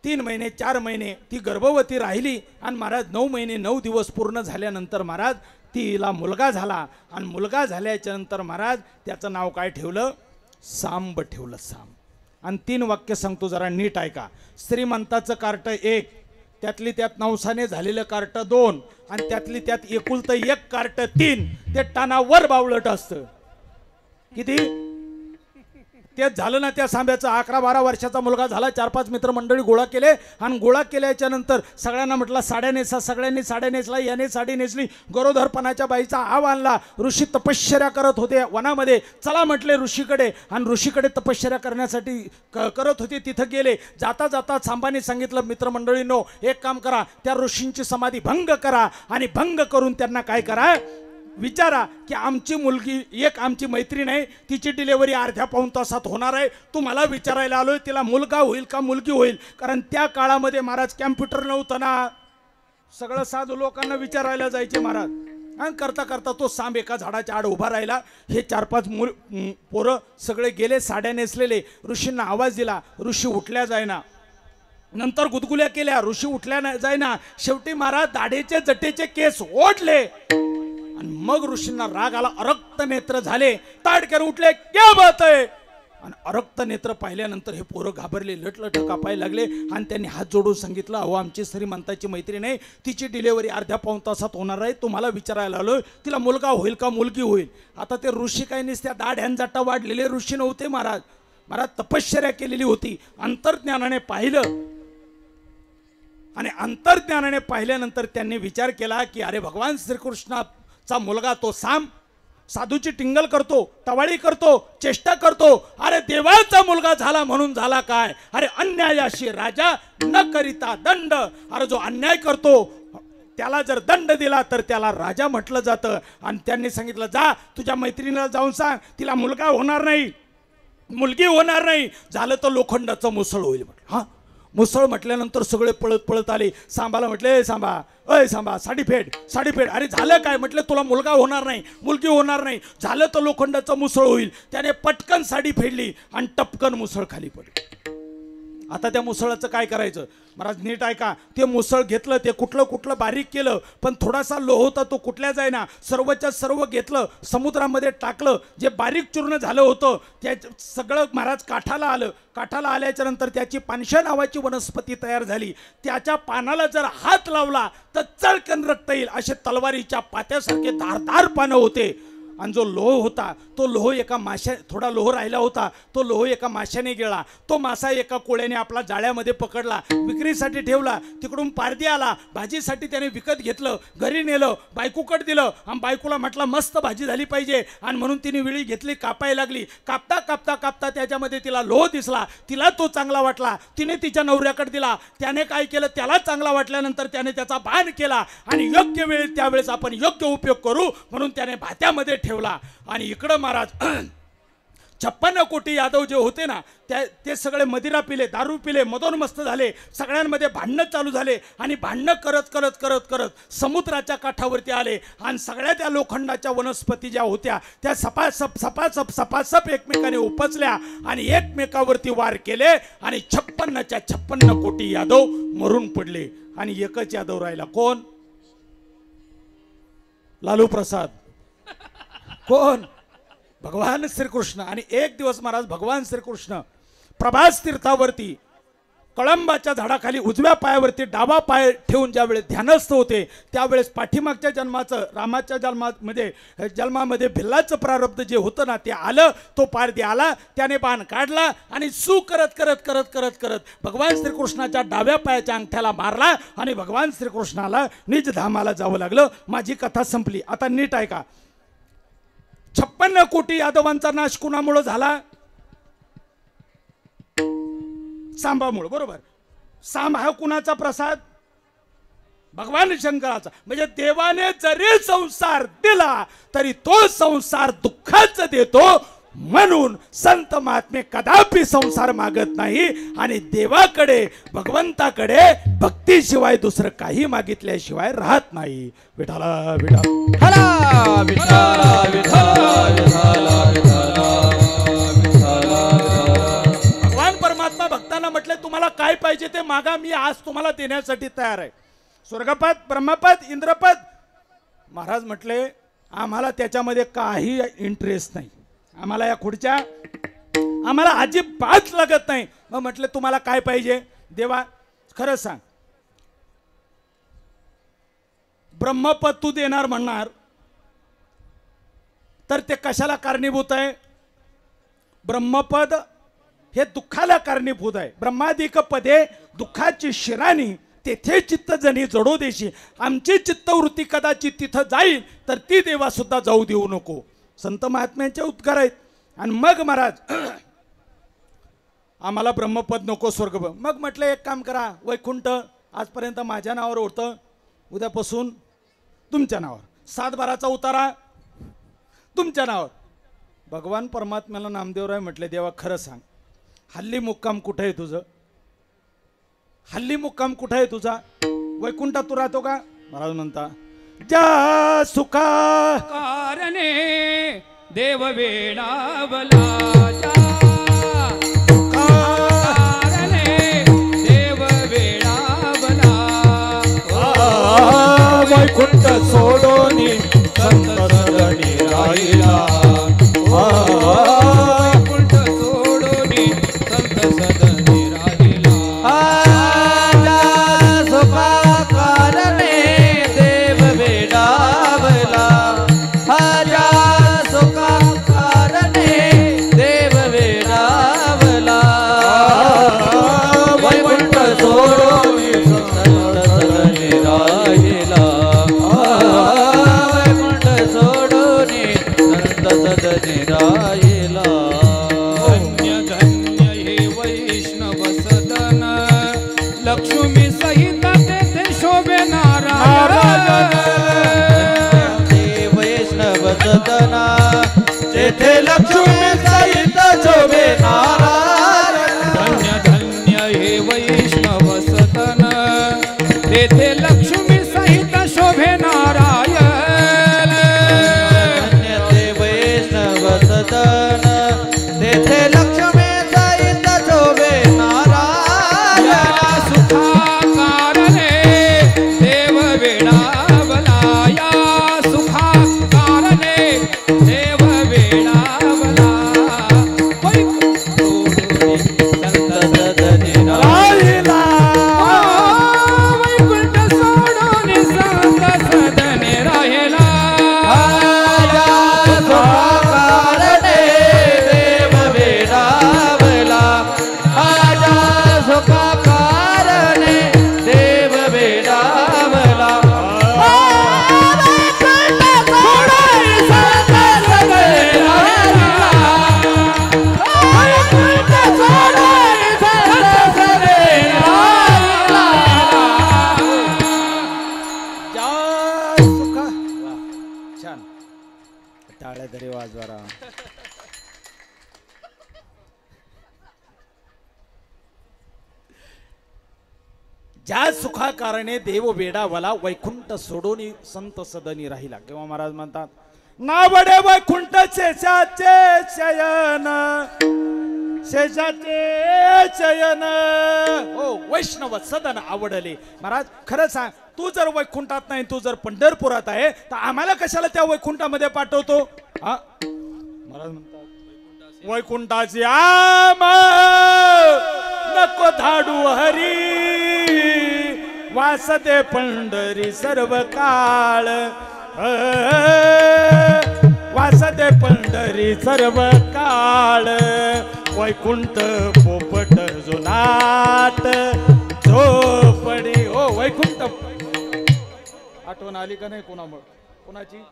3 महिने, 4 महिने ती गर्भवती राहिली. आणि महाराज 9 महिने 9 दिवस पूर्ण झाल्यानंतर महाराज तिला मुलगा झाला. आणि मुलगा झाल्याच्या नंतर महाराज त्याचं नाव काय ठेवलं? सांब ठेवलं. सांब. आणि 3 वाक्य सांगतो, जरा नीट ऐका. श्रीमंताचं कार्ट 1, त्यातली त्यात नवसाने झालेलं कार्ट 2, आणि त्यातली त्यात एकुलतं 1 कार्ट 3. ते टाणावर बावळट असतं. किती? तेच झालं ना त्या सांब्याचं. 11-12 वर्षाचा मुलगा झाला. 4-5 मित्रमंडळी गोळा केले आणि गोळा केल्याच्या नंतर सगळ्यांना म्हटलं साड्या नेसा. सगळ्यांनी साड्या नेसला. याने साडी नेसली. गरोदरपणाच्या बाईचा आव आणला. ऋषी तपश्चर्या करत होते वनामध्ये. चला म्हटले ऋषीकडे आणि ऋषीकडे तपश्चर्या करण्यासाठी करत होते. तिथं गेले. जाता जाता सांबाने सांगितलं मित्रमंडळींनो एक काम करा, त्या ऋषींची समाधी भंग करा आणि भंग करून त्यांना काय करा, विचारा की आमची मुलगी एक आमची मैत्रीण आहे, तिची डिलेवरी अर्ध्या पाऊण तासात होणार आहे. तू मला विचारायला आलोय तिला मुलगा होईल का मुलगी होईल? कारण त्या काळामध्ये महाराज कॅम्प्युटर नव्हतं ना. सगळं साधू लोकांना विचारायला जायचे महाराज. आणि करता करता तो सांब एका झाडाच्या आड उभा राहिला. हे 4-5 पोरं सगळे गेले साड्या नेसलेले. ऋषींना आवाज दिला. ऋषी उठल्या जायना. नंतर गुदगुल्या केल्या. ऋषी उठल्या जायना. शेवटी महाराज दाढेचे जटेचे केस ओढले आणि मग ऋषींना राग आला. अरक्त नेत्र झाले. ताडकर उठले. क्या बात आहे? आणि अरक्त नेत्र पाहिल्यानंतर हे पोरं घाबरले. लटलट कापायला लागले आणि त्यांनी हात जोडून सांगितलं, अहो आमची श्रीमंताची मैत्रीण आहे, तिची डिलेवरी अर्ध्या पाऊण तासात होणार आहे. तुम्हाला विचारायला आलोय तिला मुलगा होईल का मुलगी होईल? आता ते ऋषी काही नसत्या दाढ्यान जटा वाढलेले ऋषी नव्हते महाराज. महाराज तपश्चर्या केलेली होती. अंतर्ज्ञानाने पाहिलं आणि अंतर्ज्ञानाने पाहिल्यानंतर त्यांनी विचार केला की अरे भगवान श्रीकृष्णाचा मुलगा तो सांब साधूची टिंगल करतो, टवाळी करतो, चेष्टा करतो. अरे देवाचा मुलगा झाला म्हणून झाला काय? अरे अन्यायाशी राजा न करिता दंड. अरे जो अन्याय करतो त्याला जर दंड दिला तर त्याला राजा म्हटलं जातं. आणि त्यांनी सांगितलं जा तुझ्या मैत्रिणीला जाऊन सांग तिला मुलगा होणार नाही, मुलगी होणार नाही. झालं तर लोखंडाचं मुसळ होईल म्हटलं. हा मुसळ म्हटल्यानंतर सगळे पळत पळत आले. सांबाला म्हटले सांबा अय सांबा साडी फेड साडी फेड. अरे झालं काय? म्हटलं तुला मुलगा होणार नाही, मुलगी होणार नाही. झालं तर लोखंडाचं मुसळ होईल. त्याने पटकन साडी फेडली आणि टपकन मुसळ खाली पडली. आता त्या मुसळाचं काय करायचं? महाराज नीट ऐका. ते मुसळ घेतलं, ते कुठलं बारीक केलं, पण थोडासा लोह होता तो कुठल्या जायना. सर्वच्या सर्व घेतलं, समुद्रामध्ये टाकलं. जे बारीक चूर्ण झालं होतं त्या सगळं महाराज काठाला आलं. काठाला आल्याच्या नंतर त्याची पानशा नावाची वनस्पती तयार झाली. त्याच्या पानाला जर हात लावला तर चळकन रक्त येईल असे तलवारीच्या पात्यासारखे धारदार पानं होते. आणि जो लोह होता तो लोह एका माशा, थोडा लोह राहिला होता, तो लोह एका माशाने गिळला. तो मासा एका कोळ्याने आपला जाळ्यामध्ये पकडला, विक्रीसाठी ठेवला. तिकडून पारदी आला, भाजीसाठी त्याने विकत घेतलं, घरी नेलं, बायकोकडे दिलं. आणि बायकोला म्हटलं मस्त भाजी झाली पाहिजे, आणि म्हणून तिने विळी घेतली, कापायला लागली. कापता कापता कापता त्याच्यामध्ये तिला लोह दिसला. तिला तो चांगला वाटला. तिने तिच्या नवऱ्याकडे दिला. त्याने काय केलं, त्याला चांगला वाटल्यानंतर त्याने त्याचा बाण केला. आणि योग्य वेळ त्यावेळेस आपण योग्य उपयोग करू म्हणून त्याने भात्यामध्ये ठेवला. आणि इकडं महाराज 56 कोटी यादव जे होते ना ते सगळे मदिरा पिले, दारू पिले, मदोन्मस्त झाले. सगळ्यांमध्ये भांडणं चालू झाले. आणि भांडणं करत करत करत करत समुद्राच्या काठावरती आले. आणि सगळ्या त्या लोखंडाच्या वनस्पती ज्या होत्या त्या सपासप सपासप सपासप एकमेकाने उपचल्या आणि एकमेकावरती वार केले. आणि 56च्या 56 कोटी यादव मरून पडले. आणि एकच यादव राहिला. कोण? लालू प्रसाद. कोण? भगवान श्रीकृष्ण. आणि एक दिवस महाराज भगवान श्रीकृष्ण प्रभास तीर्थावरती कळंबाच्या झाडाखाली उजव्या पायावरती डावा पाय ठेवून ज्यावेळेस ध्यानस्थ होते त्यावेळेस पाठीमागच्या जन्माचं, रामाच्या जन्मामध्ये भिल्लाचं प्रारब्ध जे होतं ना ते आलं. तो पारदी आला, त्याने बाण काढला आणि सू करत करत करत करत करत भगवान श्रीकृष्णाच्या डाव्या पायाच्या अंगठ्याला मारला. आणि भगवान श्रीकृष्णाला निज धामाला जावं लागलं. माझी कथा संपली. आता नीट ऐका. 56 कोटी यादवांचा नाश कुणामुळे झाला? सांबामुळे. बरोबर. सांब हा कुणाचा प्रसाद? भगवान शंकराचा. म्हणजे देवाने जरी संसार दिला तरी तो संसार दुःखाचा देतो. म्हणून संत महात्मे कदापि संसार मागत नाही. आणि देवाकडे, भगवंताकडे भक्तीशिवाय दुसरं काही मागितल्याशिवाय राहत नाही. विठाला विठा भगवान परमात्मा भक्तांना म्हटले तुम्हाला काय पाहिजे ते मागा, मी आज तुम्हाला देण्यासाठी तयार आहे. स्वर्गपद, ब्रह्मपद, इंद्रपद. महाराज म्हटले आम्हाला त्याच्यामध्ये काही इंटरेस्ट नाही. आम्हाला या खुर्च्या आम्हाला अजिबात लागत नाही. मग म्हटले तुम्हाला काय पाहिजे? देवा खरं सांग, ब्रह्मपद तू देणार म्हणणार तर ते कशाला कारणीभूत आहे? ब्रह्मपद हे दुःखाला कारणीभूत आहे. ब्रह्मादिक पदे दुःखाची शिराणी, तेथे चित्त जणी जडो देशी. आमची चित्तवृत्ती कदाचित तिथं जाईल तर ती देवा सुद्धा जाऊ देऊ नको. संत महात्म्यांचे उद्गार आहेत. आणि मग महाराज आम्हाला ब्रह्मपद नको स्वर्ग. मग म्हटलं एक काम करा, वैकुंठ आजपर्यंत माझ्या नावावर होतं, उद्यापासून तुमच्या नावावर. 7/12चा उतारा तुमच्या नावावर. भगवान परमात्म्याला नामदेवराय म्हटले, देवा खरं सांग, हल्ली मुक्काम कुठे आहे तुझं? हल्ली मुक्काम कुठे आहे तुझा? वैकुंठात तू राहतो का? महाराज म्हणता, ज्या सुखा कारणे देव वेडावला, कारणे देव वेडावला. वैकुंठ सोडोनी संत सदनी राहिला. वैकुंठ सोडोनी संत सदनी राहिला. सुखा कारणे देव वेडावला. सुखा कारणे देव वेडावला. वैकुंठ सोडोनी संत सदनी राहिला. वैकुंठ सोडोनी संत सदनी राहिला. धन्य धन्य हे वैष्णव सदन, लक्ष्मी सहित तेथे शोभे नारायण. ते वैष्णव सदना तेथे लक्ष्मी सहित शोभे नारायण. धन्य धन्य हे वैष्णव सदन, तेथे लक्ष्मी सहित शोभे नारायण. धन्य ते वैष्णव सदन तेथे लक्ष्मी सहित शोभे नारायण. या सुखा कारणे देव वेडावला. या सुखा कारणे देव वेडावला. संत सदनी राहिला. वैकुंठ सोडून संत सदने राहिला. सुखा कारणे देव वेडावला. सुखा कारणे देव वेडावला. ज्या सुखा वा, छान. टाळ्या तरी वाजवा. ज्या सुखा कारणे देव वेडावला, वैकुंठ सोडून संत सदनी राहिला. किंवा महाराज म्हणतात, नावडे वैकुंठ शेषाचे शयन, शेषाचे शयन. हो, वैष्णव सदन आवडले. महाराज खरं सांग, तू जर वैकुंठात नाही, तू जर पंढरपुरात आहे, तर आम्हाला कशाला त्या वैकुंठामध्ये पाठवतो? हा, महाराज म्हणतात, वैकुंठाची आम नको धाडू हरी, वासते पंढरी सर्व काळ. वासते पंढरी सर्व काळ. वैकुंठ पोपट जुनाट झोपडी. ओ वैकुंठ, आठवण आली का नाही कोणामुळे? कोणाची?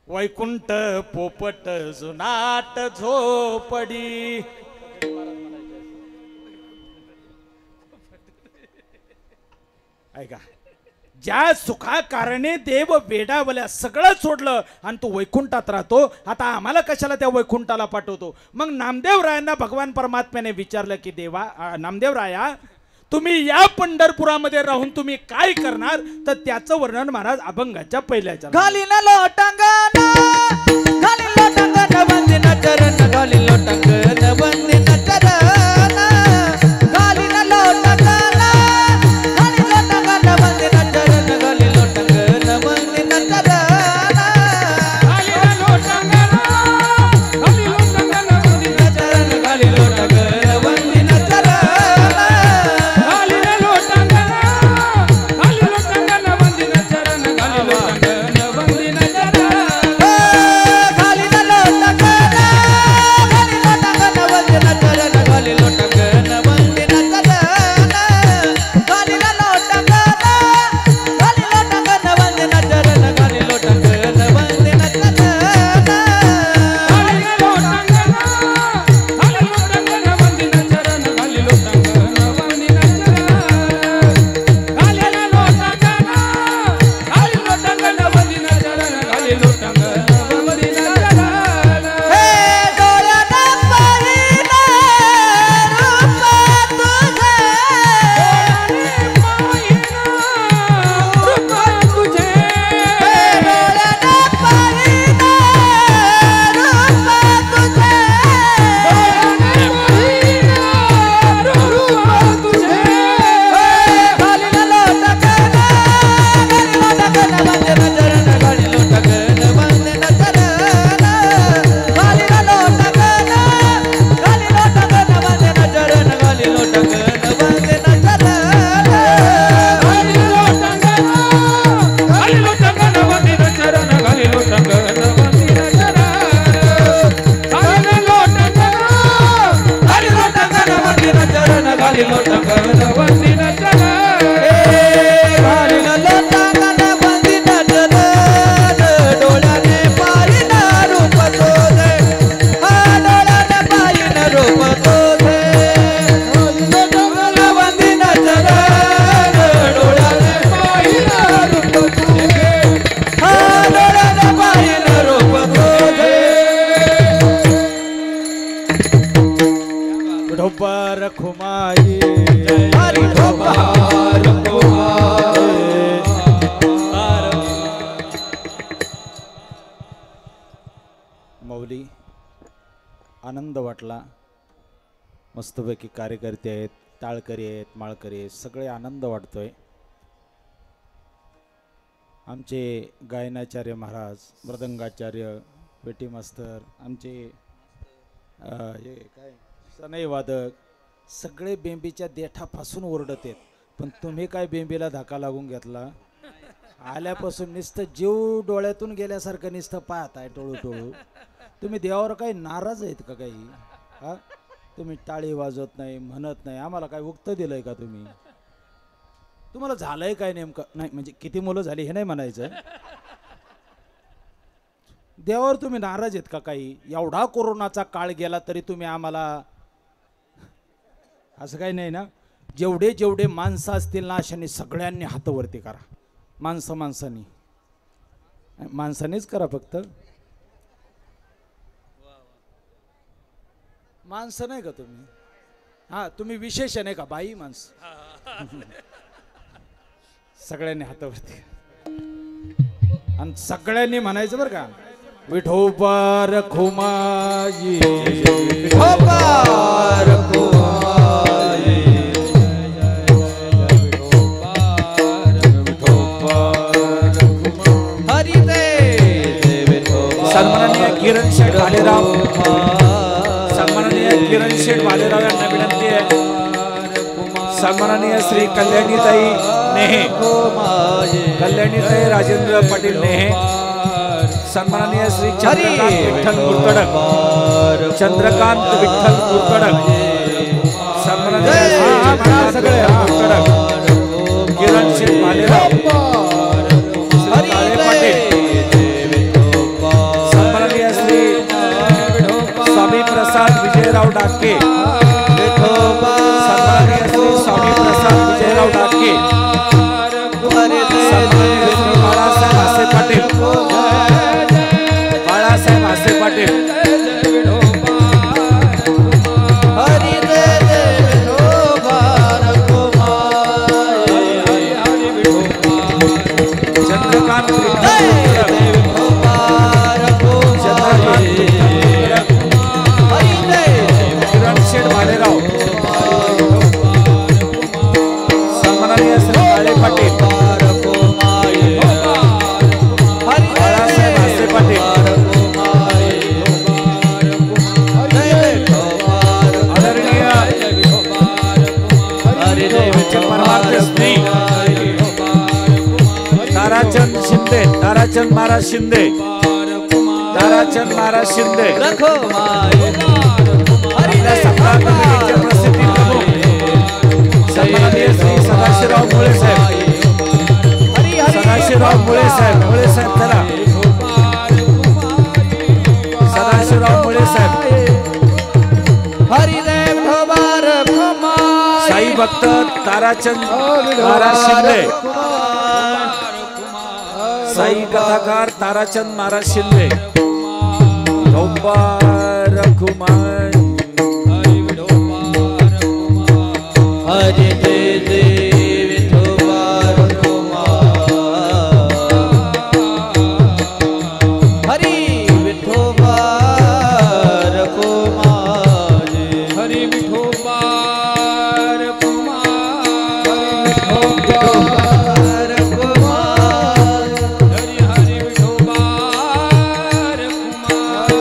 वैकुंठ पोपट जुनाट झोपडी. ऐका, ज्या सुखा कारणे देव वेडावल्या, सगळं सोडलं आणि तू वैकुंठात राहतो, आता आम्हाला कशाला त्या वैकुंठाला पाठवतो? मग नामदेवरायांना भगवान परमात्म्याने विचारलं की देवा, नामदेवराया तुम्ही या पंढरपुरामध्ये राहून तुम्ही काय करणार? तर त्याचं वर्णन महाराज अभंगाच्या पहिल्याच्या. घाली न लोटांगण, घाली लोटांगण वंदिन चरण, घाली लोटांगण वंदिन चरण. घाली न लोटांगण, घाली लोटांगण वंदिन चरण, घाली लोटांगण वंदिन चरण. घाली लोटांगण, घाली लोटांगण वंदिन चरण, घाली लोटांगण वंदिन चरण. घाली लोटांगण, घाली लोटांगण वंदिन चरण, घाली लोटांगण वंदिन चरण. माऊली आनंद वाटला. मस्तपैकी कार्यकर्ते आहेत, टाळकरी आहेत, माळकरी आहेत, सगळे आनंद वाटतोय. आमचे गायनाचार्य महाराज, मृदंगाचार्य, पेटी मास्तर, आमचे हे काय सनई वादक सगळे बेंबीच्या देठापासून ओरडत आहेत. पण तुम्ही काय बेंबीला धक्का लागून घेतला? आल्यापासून नुसतं जीव डोळ्यातून गेल्यासारखं नुसतं पाहताय टोळू टोळू. तुम्ही देवावर काही नाराज आहेत का काही? हा, तुम्ही टाळी वाजवत नाही, म्हणत नाही. आम्हाला काय उक्त दिलंय का तुम्ही? तुम्हाला झालंय काय नेमकं? नाही म्हणजे किती मुलं झाली हे नाही म्हणायचं. देवावर तुम्ही नाराज आहेत का काही? एवढा कोरोनाचा काळ गेला तरी तुम्ही आम्हाला असं काही नाही ना. जेवढे जेवढे माणसं असतील ना अशाने सगळ्यांनी हात वरती करा. माणसानेच करा फक्त. माणसं नाही का तुम्ही? हा, तुम्ही विशेष नाही का बाई माणसं? सगळ्यांनी हातावरती आणि सगळ्यांनी म्हणायचं बरं का, विठोबा रखुमाई, विठोबा रखुमाई, हरी दे विठोबा. सन्माननीय किरण शेठ भालेराव, सन्माननीय किरण शेठ भालेराव यांना विनंती आहे. सन्माननीय श्री कल्याणीताई नेहे, कल्याणीताई राजेंद्र पाटील नेहे, सन्माननीय श्री चंद्रकांत विठ्ठल मुरकडक, चंद्रकांत विठ्ठल मुरकडक, सन्माननीय सगळे किरण शेठ भालेराव, सन्माननीय श्री स्वामी प्रसाद विजयराव डाके, सन्माननीय श्री स्वामी प्रसाद विजयराव डाके, सन्माननीय श्री बाळासाहेब आसे पाटील, बाळासाहेब आसे पाटील, हरी दे विठोबा रखुमाई, चंद्रकांत किरण शेठ भालेराव, सन्माननीय श्री काळे पाटील, बाळासाहेब आसे पाटील, आदरणीय परमार्थ स्त्री ताराचंद शिंदे, ताराचंद महाराज शिंदे, ताराचंद महाराज शिंदे, आपल्या सत्ता कमिटीचे प्रसिद्धी प्रमुख सन्माननीय श्री सदाशिवराव मुळे साहेब, सदाशिवराव मुळे साहेब, मुळे साहेब चला, सदाशिवराव मुळे साहेब, हरिदेव विठोबा रखुमाई, साई भक्त ताराचंद महाराज शिंदे, साई कथाकार ताराचंद महाराज शिंदे, विठोबा रखुमाई, हरि दे विठोबा रखुमाई, हरि विठोबा रखुमाई, हरी विठोबा रखुमाई, हरी हरी विठोबा रखुमाई,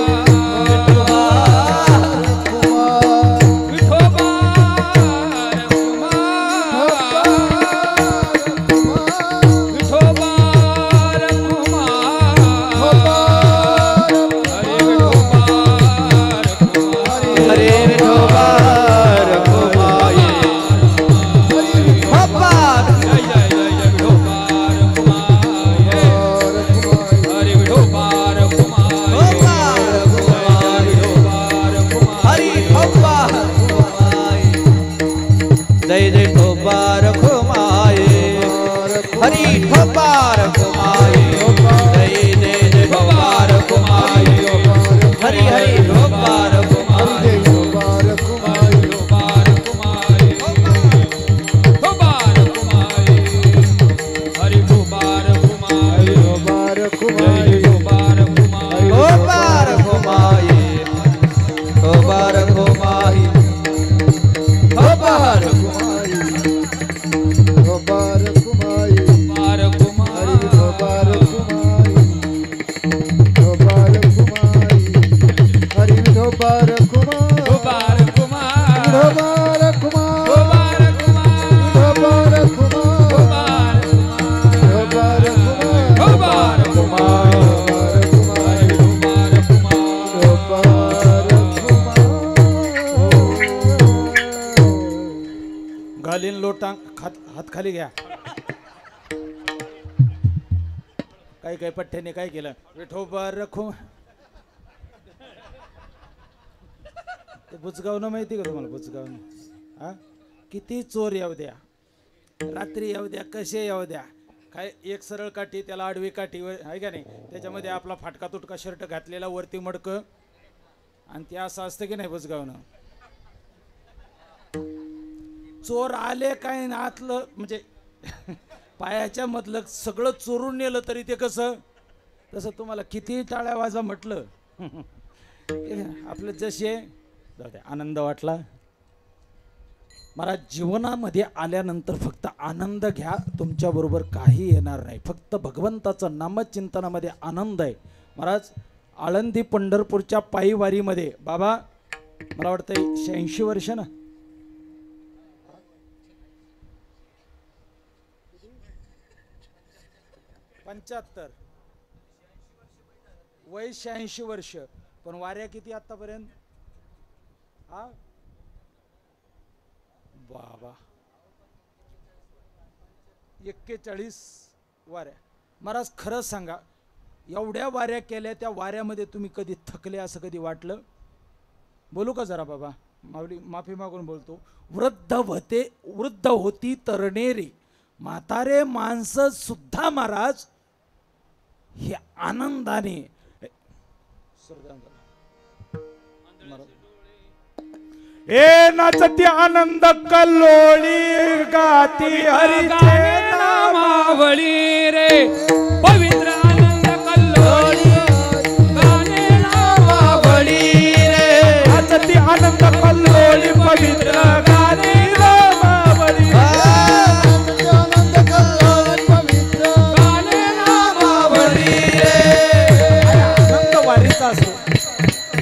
लोटांग हात खाली घ्या. काही पठ्ठ्याने काय केलं, विठोबा रखो. ते बुचगावनं माहिती का तुम्हाला? बुचगावनं हा, किती चोर येऊ द्या, रात्री येऊ द्या, कसे येऊ द्या, काय एक सरळ काठी त्याला आडवी काठी आहे का नाही, त्याच्यामध्ये आपला फाटका तुटका शर्ट घातलेला वरती मडकं, आणि ते असं असतं की नाही बुचगावनं. चोर आले काय ना आतलं म्हणजे पायाच्या मधलं सगळं चोरून नेलं तरी ते कसं, तसं तुम्हाला किती टाळ्या वाजा म्हटलं आपलं जसे जाऊ द्या. आनंद वाटला मला. जीवनामध्ये आल्यानंतर फक्त आनंद घ्या, तुमच्या बरोबर काही येणार नाही. फक्त भगवंताचं नामचिंतनामध्ये आनंद आहे महाराज. आळंदी पंढरपूरच्या पायीवारीमध्ये बाबा मला वाटतं 86 वर्ष ना, पंच्याहत्तर वय 86 वर्ष, पण वाऱ्या किती आतापर्यंत? हा बाबा 41 वाऱ्या. महाराज खरं सांगा, एवढ्या वाऱ्या केल्या, त्या वाऱ्यामध्ये तुम्ही कधी थकले असं कधी वाटलं? बोलू का जरा बाबा? माऊली माफी मागून बोलतो. वृद्ध होती तरणेरी, म्हातारे माणसं सुद्धा महाराज हे आनंदाने ए नाचती आनंद कल्लोळी गाती हरीचे नामावळी रे पवित्र आनंद कल्लोळी गाणे नामावळी रे. नाचती आनंद कल्लोळी पवित्र गाणे नामावळी. आनंद कल्लोळ पवित्र गाणे नामावळी आनंद वारीचा असतो.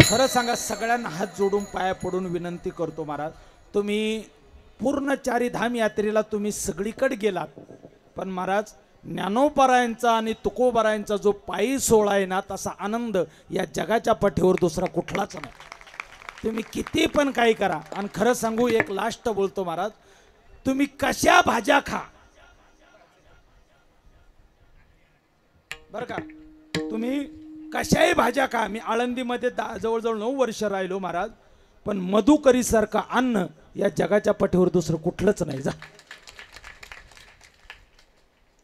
खरं सांगा, सगळ्यांना हात जोडून पाया पडून विनंती करतो महाराज, तुम्ही पूर्ण चारी धाम यात्रेला तुम्ही सगळीकडे गेलात, पण महाराज ज्ञानोबरायांचा आणि तुकोबरायांचा जो पायी सोहळा आहे ना, तसा आनंद या जगाच्या पाठीवर दुसरा कुठलाच नाही. तुम्ही किती पण काही करा. आणि खरं सांगू, एक लास्ट बोलतो महाराज, तुम्ही कशा भाज्या खा बरं का, तुम्ही कशाही भाज्या का. मी आळंदीमध्ये जवळजवळ 9 वर्ष राहिलो महाराज, पण मधुकरी सारखं अन्न या जगाच्या पाठीवर दुसरं कुठलंच नाही. जा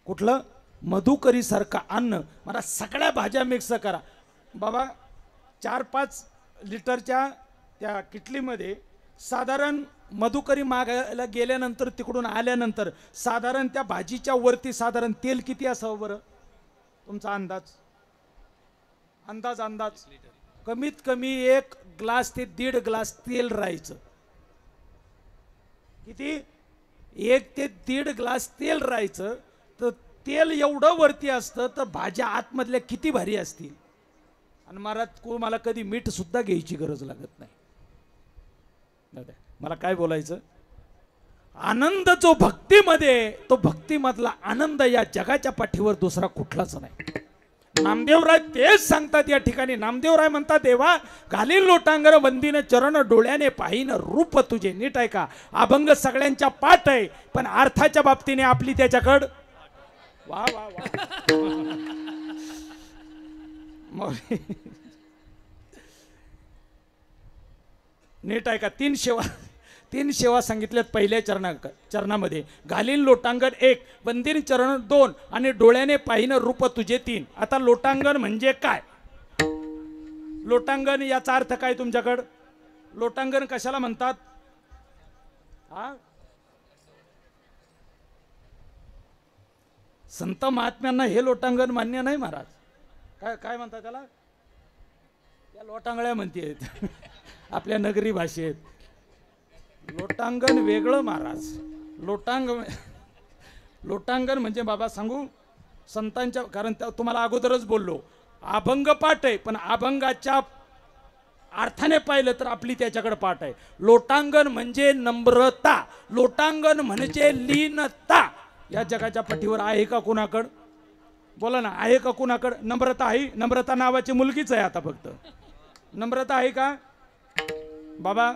कुठलं मधुकरी सारखं अन्न मला. सगळ्या भाज्या मिक्स करा बाबा. 4-5 लिटरच्या त्या किटलीमध्ये साधारण मधुकरी मागायला गेल्यानंतर तिकडून आल्यानंतर साधारण त्या भाजीच्या वरती साधारण तेल किती असावं बरं तुमचा अंदाज? अंदाज कमीत कमी 1 ग्लास ते 1.5 ग्लास तेल राहायचं. किती? 1 ते 1.5 ग्लास तेल राहायचं. तर तेल एवढं वरती असतं तर भाज्या आतमधल्या किती भारी असतील. आणि मला कधी मीठ सुद्धा घ्यायची गरज लागत नाही. मला काय बोलायचं, आनंद जो भक्तीमध्ये, तो भक्तीमधला आनंद या जगाच्या पाठीवर दुसरा कुठलाच नाही. नामदेवराय तेच सांगतात या ठिकाणी. नामदेवराय म्हणतात, देवा घालील लोटांगर वंदीन चरण डोळ्याने पाहिन रूप तुझे. नीट आहे का? अभंग सगळ्यांच्या पाठ आहे, पण अर्थाच्या बाबतीने आपली त्याच्याकडं वा वा वा. नीट आहे का? 3 सेवा सांगितल्यात पहिल्या चरणामध्ये. घालीन लोटांगण 1, वंदीन चरण 2 आणि डोळ्याने पाहिन रूप तुझे 3. आता लोटांगण म्हणजे काय? लोटांगण याचा अर्थ काय तुमच्याकडं? लोटांगण कशाला म्हणतात? हा, संत महात्म्यांना हे लोटांगण मान्य नाही महाराज. काय म्हणतात त्याला? त्या लोटांगळ्या म्हणते आपल्या नगरी भाषेत. लोटांगण वेगळं महाराज. लोटांगण म्हणजे बाबा सांगू संतांच्या, कारण तुम्हाला अगोदरच बोललो, अभंग पाठ आहे, पण अभंगाच्या अर्थाने पाहिलं तर आपली त्याच्याकडे पाठ आहे. लोटांगण म्हणजे नम्रता, लोटांगण म्हणजे लीनता. या जगाच्या पाठीवर आहे का कुणाकड? बोला ना, आहे का कुणाकड? नम्रता आहे? नम्रता नावाची मुलगीच आहे आता फक्त. नम्रता आहे का बाबा?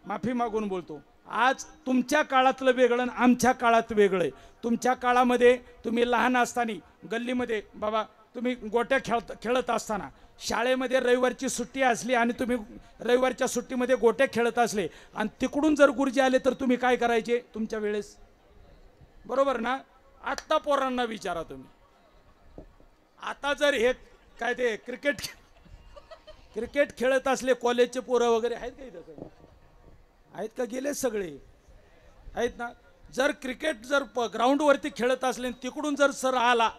माफी मागून बोलतो, आज तुमच्या काळातलं वेगळं आणि आमच्या काळात वेगळं आहे. तुमच्या काळामध्ये तुम्ही लहान असताना गल्लीमध्ये बाबा तुम्ही गोट्या खेळत असताना शाळेमध्ये रविवारची सुट्टी असली आणि तुम्ही रविवारच्या सुट्टीमध्ये गोट्या खेळत असले आणि तिकडून जर गुरुजी आले तर तुम्ही काय करायचे तुमच्या वेळेस? बरोबर ना? आत्ता पोरांना विचारा तुम्ही. आता जर हे काय ते क्रिकेट खेळत असले कॉलेजचे पोरं वगैरे आहेत का इथं? आहेत का? गेले सगळे आहेत ना? जर क्रिकेट जर ग्राउंडवरती खेळत असले तिकडून जर सर आला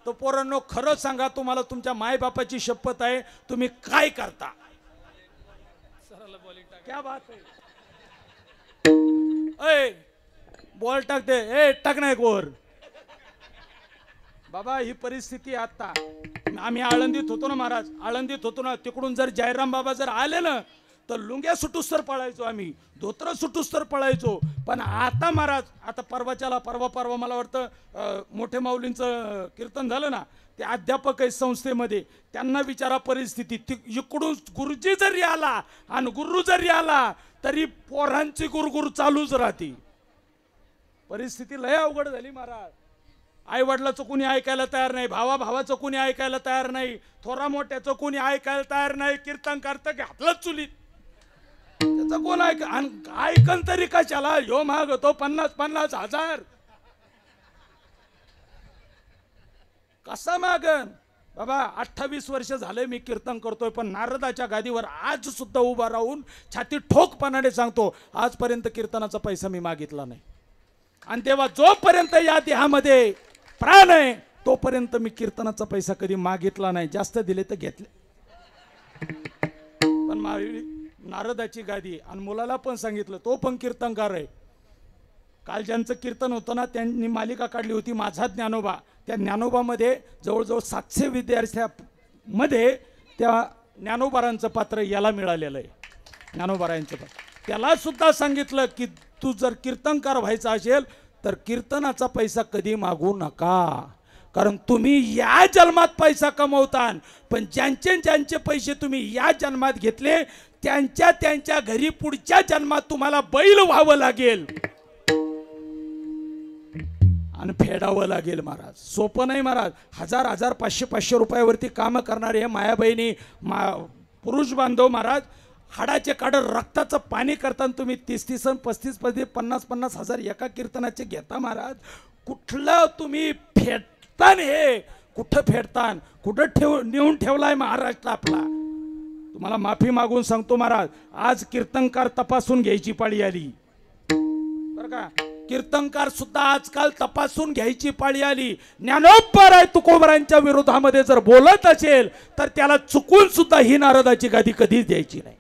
तर पोरांनो खरं सांगा, तुम्हाला तुमच्या मायबापाची शपथ आहे, तुम्ही काय करता? क्या बात आहे? बॉल टाकते, ए टाक नाही गोर बाबा. ही परिस्थिती आता. आम्ही आळंदीत होतो ना महाराज, आळंदीत होतो ना, तिकडून जर जयराम बाबा जर आले ना तर लुंग्या सुटूस्तर पळायचो आम्ही, धोत्र सुटूस्तर पळायचो. पण आता महाराज, आता परवा मला वाटतं मोठे माऊलींचं कीर्तन झालं ना, ते अध्यापक आहे संस्थेमध्ये, त्यांना विचारा परिस्थिती. इकडून गुरुजी जरी आला आणि गुरु जरी आला तरी पोरांची गुरगुर चालूच राहते. परिस्थिती लय अवघड झाली महाराज. आई वडिलाचं कोणी ऐकायला तयार नाही, भावाचं कोणी ऐकायला तयार नाही, थोरा मोठ्याचं कोणी ऐकायला तयार नाही. कीर्तन करतं घातलंच चुलीत, त्याचं कोण ऐकन तरी कशाला? ह्यो मागतो 50,000 कसा मागन बाबा? 28 वर्ष झाले मी कीर्तन करतोय, पण नारदाच्या गादीवर आज सुद्धा उभा राहून छाती ठोकपणाने सांगतो, आजपर्यंत कीर्तनाचा पैसा मी मागितला नाही. आणि तेव्हा जोपर्यंत या देहामध्ये प्राण आहे तोपर्यंत मी कीर्तनाचा पैसा कधी मागितला नाही. जास्त दिले तर घेतले, पण नारदाची गादी. आणि मुलाला पण सांगितलं, तो पण कीर्तनकार आहे. काल ज्यांचं कीर्तन होतं ना त्यांनी मालिका काढली होती माझा ज्ञानोबा. त्या ज्ञानोबामध्ये जवळजवळ 700 विद्यार्थ्यामध्ये त्या ज्ञानोबारांचं पात्र याला मिळालेलं आहे. ज्ञानोबारांचं पात्र त्याला सुद्धा सांगितलं की तू जर कीर्तनकार व्हायचा असेल तर कीर्तनाचा पैसा कधी मागू नका, कारण तुम्ही या जन्मात पैसा कमवता, पण ज्यांचे पैसे तुम्ही या जन्मात घेतले त्यांच्या घरी पुढच्या जन्मात तुम्हाला बैल व्हावं लागेल आणि फेडावं लागेल महाराज. सोपं नाही महाराज. 1000 500 रुपयावरती कामं करणारे हे मायाबहिणी पुरुष बांधव महाराज, हाडाचे काढ रक्ताचं पाणी करताना तुम्ही 30 35 50 हजार एका कीर्तनाचे घेता महाराज. कुठलं तुम्ही फेडतान? हे कुठं फेडतान? कुठं नेऊन ठेवलाय महाराष्ट्र आपला? तुम्हाला माफी मागून सांगतो महाराज, आज कीर्तनकार तपासून घ्यायची पाळी आली बरं का. कीर्तनकार सुद्धा आजकाल तपासून घ्यायची पाळी आली. ज्ञानोबराय तुकोबरांच्या विरोधामध्ये जर बोलत असेल तर त्याला चुकून सुद्धा ही नारदाची गादी कधीच द्यायची नाही,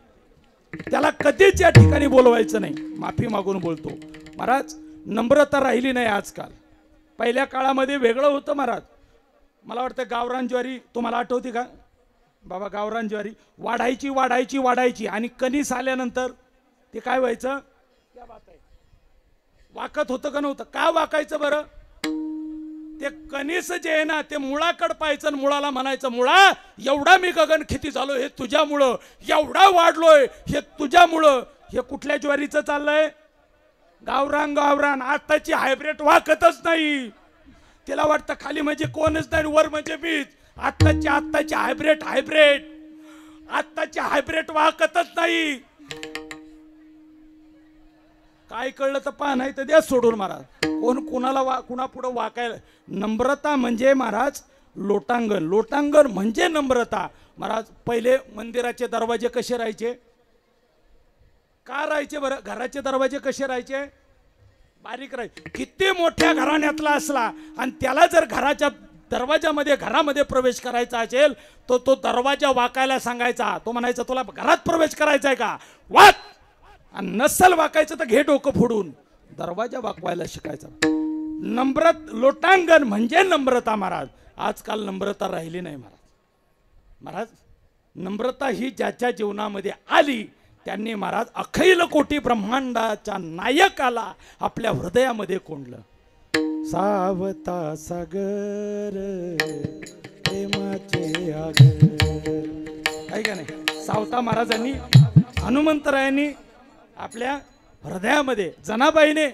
त्याला कधीच या ठिकाणी बोलवायचं नाही. माफी मागून बोलतो महाराज. नम्रता राहिली नाही आजकाल. पहिल्या काळामध्ये वेगळं होतं महाराज. मला वाटतं गावरान ज्वारी तुम्हाला आठवते का बाबा? गावरान ज्वारी वाढायची आणि कणीस आल्यानंतर ते काय व्हायचं? क्या बात आहे, वाकत होतं का नव्हतं? का वाकायचं बरं? ते कणीस जे आहे ना ते मुळाकड पाहायचं आणि मुळाला म्हणायचं, मुळा एवढा मी गगनखिती झालो हे तुझ्यामुळं, एवढा वाढलोय हे तुझ्यामुळं. हे कुठल्या ज्वारीचं चाललंय? गावरान. आताची हायब्रेड वाकतच नाही. तिला वाटतं खाली म्हणजे कोणच नाही, वर म्हणजे बीज. आत्ताची हायब्रेड वाकतच नाही. काय कळलं तर पहा, नाही तर द्या सोडून महाराज. कोण कुणा पुढं वाकायला? नम्रता म्हणजे महाराज लोटांगण म्हणजे नम्रता महाराज. पहिले मंदिराचे दरवाजे कसे राहायचे? का राहायचे बरं? घराचे दरवाजे कसे राहायचे? बारीक राहायचे. किती मोठ्या घराण्यातला असला आणि त्याला जर घरामध्ये प्रवेश करायचा असेल तो दरवाजा वाकायला सांगायचा. तो म्हणायचा तुला घरात प्रवेश करायचा आहे का? वाक. आणि नसल वाकायचं तर घे डोकं फोडून. दरवाजा वाकवायला शिकायचा. लोटांगण म्हणजे नम्रता महाराज. आजकाल नम्रता राहिली नाही महाराज. नम्रता ही ज्याच्या जीवनामध्ये आली त्यांनी महाराज अखिल कोटी ब्रह्मांडाच्या नायकाला आपल्या हृदयामध्ये कोंडलं. सावता सागर प्रेमाचे आगर. आहे का नाही? सावता महाराजांनी हनुमंतरायांनी आपल्या हृदयामध्ये जनाबाईने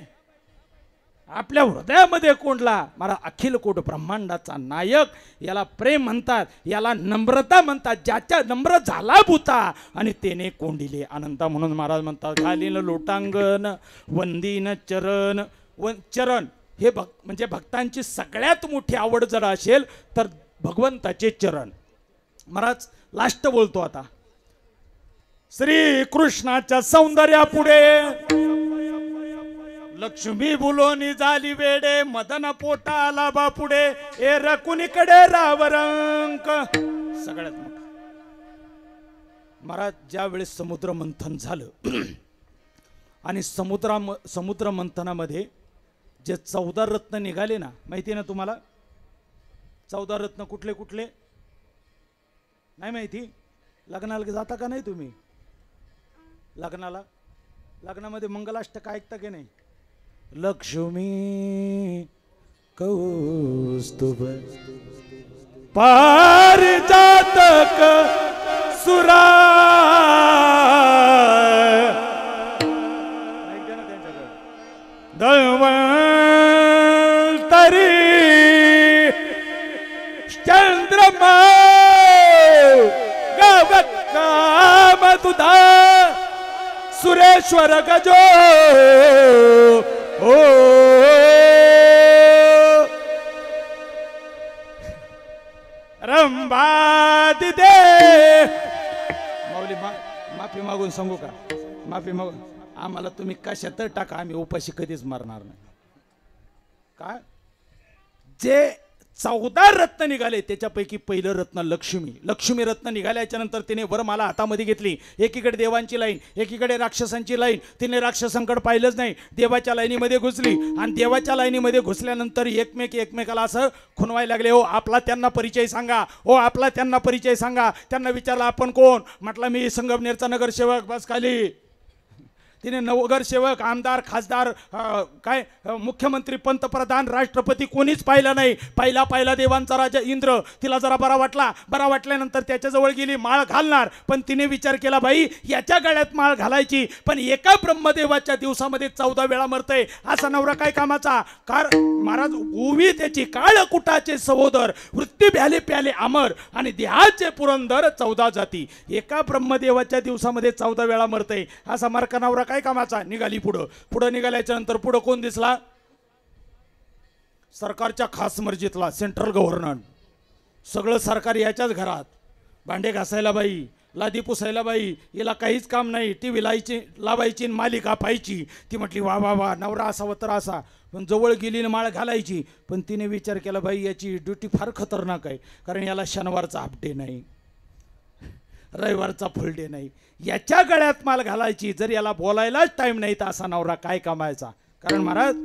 आपल्या हृदयामध्ये कोंडला मला अखिल कोट ब्रह्मांडाचा नायक. याला प्रेम म्हणतात, याला नम्रता म्हणतात. ज्याच्या नम्र झाला भूता आणि तेने कोंडिले अनंता. म्हणून महाराज म्हणतात घालीन लोटांगण वंदीन चरण. चरण हे म्हणजे भक्तांची सगळ्यात मोठी आवड जर असेल तर भगवंताचे चरण. महाराज लास्ट बोलतो आता. श्री कृष्णाच्या सौंदर्यापुढे लक्ष्मी बुलोनी झाली वेडे. मदन पोटाला बापुडे ए रकुनीकडे रावरंक. सगळ्यात मोठा महाराज ज्या वेळेस समुद्र मंथन झालं आणि समुद्र मंथनामध्ये जे 14 रत्न निघाले ना, माहिती ना तुम्हाला? 14 रत्न कुठले कुठले नाही माहिती? लग्नाला जाता का नाही तुम्ही? लग्नामध्ये मंगलाष्टक ऐकता की नाही? लक्ष्मी कौस्तुभ पारिजातक सुरा. धन्वंतरी चंद्रमा गवकाम तुधा सुरेश्वर गजो ओ रंबादी दे. माऊली माफी मागून सांगू का? माफी मागून आम्हाला तुम्ही कशात टाका, आम्ही उपाशी कधीच मारणार नाही. काय जे 14 रत्न निघाले त्याच्यापैकी पहिलं रत्न लक्ष्मी. लक्ष्मी रत्न निघाल्याच्या नंतर तिने वरमाला हातामध्ये घेतली. एकीकडे देवांची लाईन, एकीकडे राक्षसांची लाईन. तिने राक्षसांकडे पाहिलंच नाही, देवाच्या लाईनीमध्ये घुसली. आणि देवाच्या लाईनीमध्ये घुसल्यानंतर एकमेकाला असं खुणवायला लागले. हो आपला त्यांना परिचय सांगा, हो आपला त्यांना परिचय सांगा. त्यांना विचारलं आपण कोण? म्हटलं मी संगमनेरचा नगरसेवक. बस खाली. तिने नगरसेवक, आमदार, खासदार, काय मुख्यमंत्री, पंतप्रधान, राष्ट्रपती कोणीच पाहिलं नाही. पहिला देवांचा राजा इंद्र. तिला जरा बरा वाटल्यानंतर त्याच्याजवळ गेली माळ घालणार. पण तिने विचार केला बाई याच्या गळ्यात माळ घालायची, पण एका ब्रह्मदेवाच्या दिवसामध्ये 14 वेळा मरतय. असा नवरा काय कामाचा? महाराज ओवी त्याची काळकुटाचे सहोदर, वृत्ती भ्याले प्याले अमर आणि देहाचे पुरंदर 14 जाती. एका ब्रह्मदेवाच्या दिवसामध्ये 14 वेळा मरतय. असा मारका नवरा काय कामाचा? निघाली पुढं निघाल्याच्या नंतर पुढं कोण दिसला? सरकारच्या खास मर्जीतला सेंट्रल गव्हर्नर. सगळं सरकार याच्याच घरात. भांडे घासायला बाई, लादी पुसायला बाई, हिला काहीच काम नाही. टी व्ही लावायची मालिका पाहायची. ती म्हटली वा वा वा नवरा असावा तर असा. पण जवळ गेली माळ घालायची. पण तिने विचार केला बाई याची ड्युटी फार खतरनाक आहे, कारण याला शनिवारचा हाफ डे नाही, रविवारचा फुल डे नाही. याच्या गळ्यात माल घालायची. जर याला बोलायलाच टाइम नाही तर असा नवरा काय कामायचा? कारण महाराज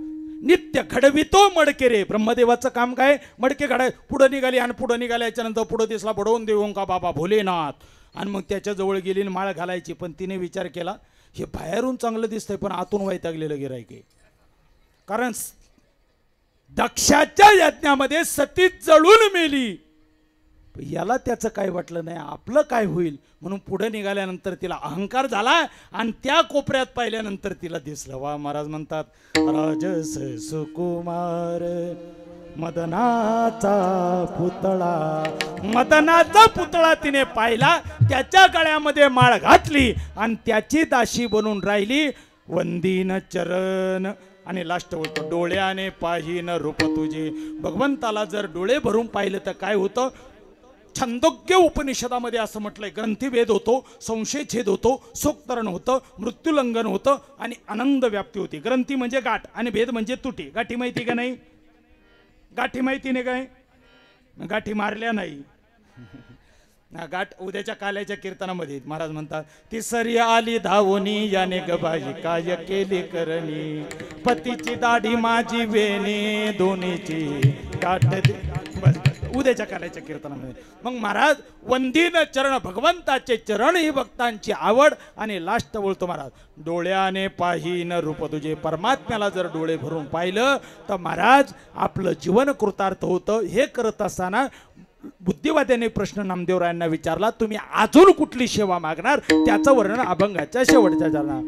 नित्य घडवितो मडके रे. ब्रह्मदेवाचं काम काय? मडके घडाय. पुढं निघाली आणि पुढं निघाल्याच्या नंतर पुढं दिसला बडवून देऊ का बाबा भोलेनाथ. आणि मग त्याच्याजवळ गेली माळ घालायची. पण तिने विचार केला हे बाहेरून चांगलं दिसतंय पण आतून वैतागलेलं गिरायक आहे. कारण दक्षाच्या यज्ञामध्ये सती जळून मेली. याला त्याचं काय वाटलं नाही, आपलं काय होईल म्हणून पुढे निघाल्यानंतर तिला अहंकार झाला. आणि त्या कोपऱ्यात पाहिल्यानंतर तिला दिसलं. वा महाराज म्हणतात राजस सुकुमार मदनाचा पुतळा तिने पाहिला. त्याच्या गळ्यामध्ये माळ घातली आणि त्याची दाशी बनून राहिली. वंदीन चरण. आणि लास्ट होतं डोळ्याने पाहीन रूप तुझे. भगवंताला जर डोळे भरून पाहिलं तर काय होतं? छंदोग्य उपनिषदामध्ये असं म्हटलंय ग्रंथीभेद होतो, संशयछेद होतो, सोक्तरण होतं, मृत्यूलंघन होतं आणि आनंद व्याप्ती होती. ग्रंथी म्हणजे गाठ आणि भेद म्हणजे तुटी. गाठी माहिती का नाही? गाठी माहिती नाही काय? गाठी मारल्या नाही. गाठ उद्याच्या काल्याच्या कीर्तनामध्ये महाराज म्हणतात तिसरी आली धावणी याने गबाई काय केली करणी पतीची दाढी माझी वेणी दोन्हीची गाठ. उद्याच्या काल्याच्या कीर्तनामध्ये मग महाराज वंदीन चरण. भगवंताचे चरण ही भक्तांची आवड. आणि लास्ट बोलतो महाराज डोळ्याने पाहीन रूप तुझे. परमात्म्याला जर डोळे भरून पाहिलं तर महाराज आपलं जीवन कृतार्थ होतं. हे करत असताना बुद्धिवाद्याने प्रश्न नामदेवरायांना विचारला तुम्ही अजून कुठली सेवा मागणार? त्याचं वर्णन अभंगाच्या शेवटच्या चरणात.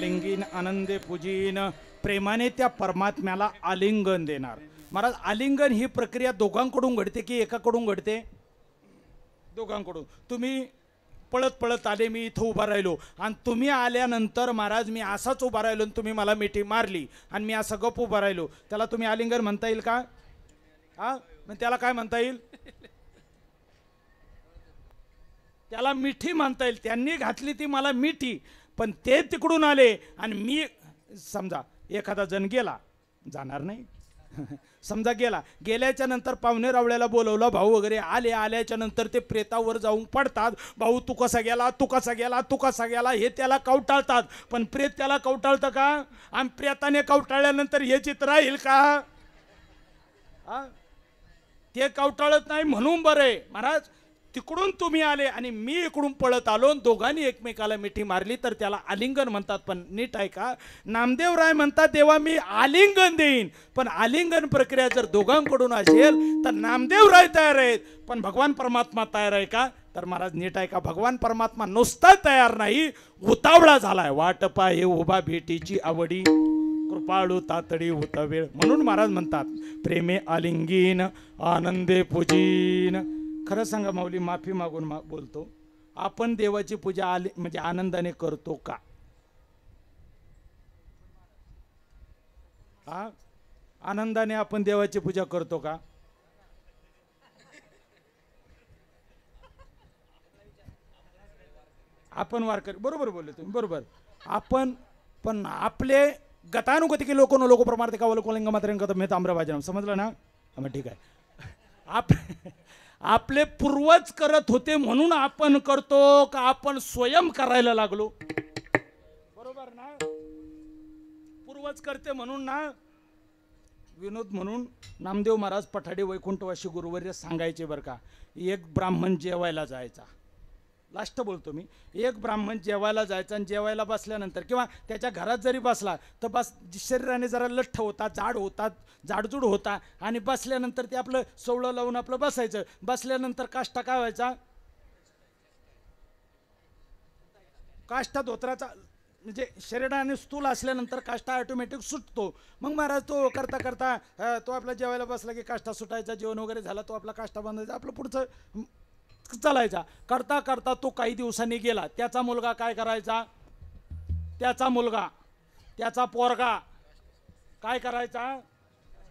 आलिंगीन आनंदे पूजीन, प्रेमाने त्या परमात्म्याला आलिंगन देणार. महाराज आलिंगन ही प्रक्रिया दोघांकडून घडते की एकाकडून घडते? दोघांकडून. तुम्ही पळत पळत आले, मी इथं उभा राहिलो आणि तुम्ही आल्यानंतर महाराज मी असाच उभा राहिलो आणि तुम्ही मला मिठी मारली आणि मी असं गप उभा राहिलो, त्याला तुम्ही आलिंगन म्हणता येईल का? हा, मग त्याला काय म्हणता येईल? त्याला मिठी म्हणता येईल. त्यांनी घातली ती मला मिठी, पण ते तिकडून आले आणि मी, समजा एखादा जण गेला, जाणार नाही समजा गेल्याच्या नंतर पाहुणे रावळ्याला बोलवलं, भाऊ वगैरे आले, आल्याच्या नंतर ते प्रेतावर जाऊन पडतात, भाऊ तू कसा गेला, तू कसा गेला, तू कसा गेला, हे त्याला कवटाळतात. पण प्रेत त्याला कवटाळतं का? आणि प्रेताने कवटाळल्यानंतर हे चित्र राहील का? ते कवटाळत नाही म्हणून बरं आहे महाराज. तिकडून तुम्ही आले आणि मी इकडून पळत आलो, दोघांनी एकमेकाला मिठी मारली तर त्याला आलिंगन म्हणतात. पण नीट आहे का? नामदेव राय म्हणतात देवा मी आलिंगन देईन, पण आलिंगन प्रक्रिया जर दोघांकडून असेल तर नामदेव राय तयार आहेत, पण भगवान परमात्मा तयार आहे का? तर महाराज नीट आहे का? भगवान परमात्मा नुसता तयार नाही, उतावळा झालाय. वाट पाहे उभा भेटीची आवडी, कृपाळू तातडी होता वेळ. म्हणून महाराज म्हणतात प्रेमे आलिंगीन आनंदे पूजीन. खरं सांगा माऊली, माफी मागून बोलतो, आपण देवाची पूजा म्हणजे आनंदाने करतो का? हा, आनंदाने आपण देवाची पूजा करतो का? आपण वारकरी, बरोबर बोलले तुम्ही, बरोबर. आपण पण आपले गतानुगतिक लोक प्रमाणे का लिंग मात्र मी ताम्रभाजन, समजलं ना? मग ठीक आहे. आपले पूर्वज करत होते म्हणून आपण करतो का आपण स्वयं करायला लागलो? बरोबर ना? पूर्वज करते म्हणून ना. विनोद म्हणून नामदेव महाराज पठाडे वैकुंठवासी गुरुवर्य सांगायचे बरं का, एक ब्राह्मण जेवायला जायचा, लास्ट बोलतो मी, एक ब्राह्मण जेवायला जायचा आणि जेवायला बसल्यानंतर किंवा त्याच्या घरात जरी बसला तर बस शरीराने जरा लठ्ठ होता, जाडजूड होता आणि बसल्यानंतर ते आपलं सोवळं लावून आपलं बसायचं. बसल्यानंतर काष्टा काय व्हायचा? काष्टा धोत्राचा, म्हणजे शरीराने स्थूल असल्यानंतर काष्टा ऑटोमॅटिक सुटतो. मग महाराज तो करता करता तो आपला जेवायला बसला की काष्टा सुटायचा, जेवण वगैरे झाला तो आपला काष्टा बांधायचा, आपलं पुढचं चालायचा. करता करता तो काही दिवसांनी गेला. त्याचा मुलगा काय करायचा? त्याचा पोरगा काय करायचा?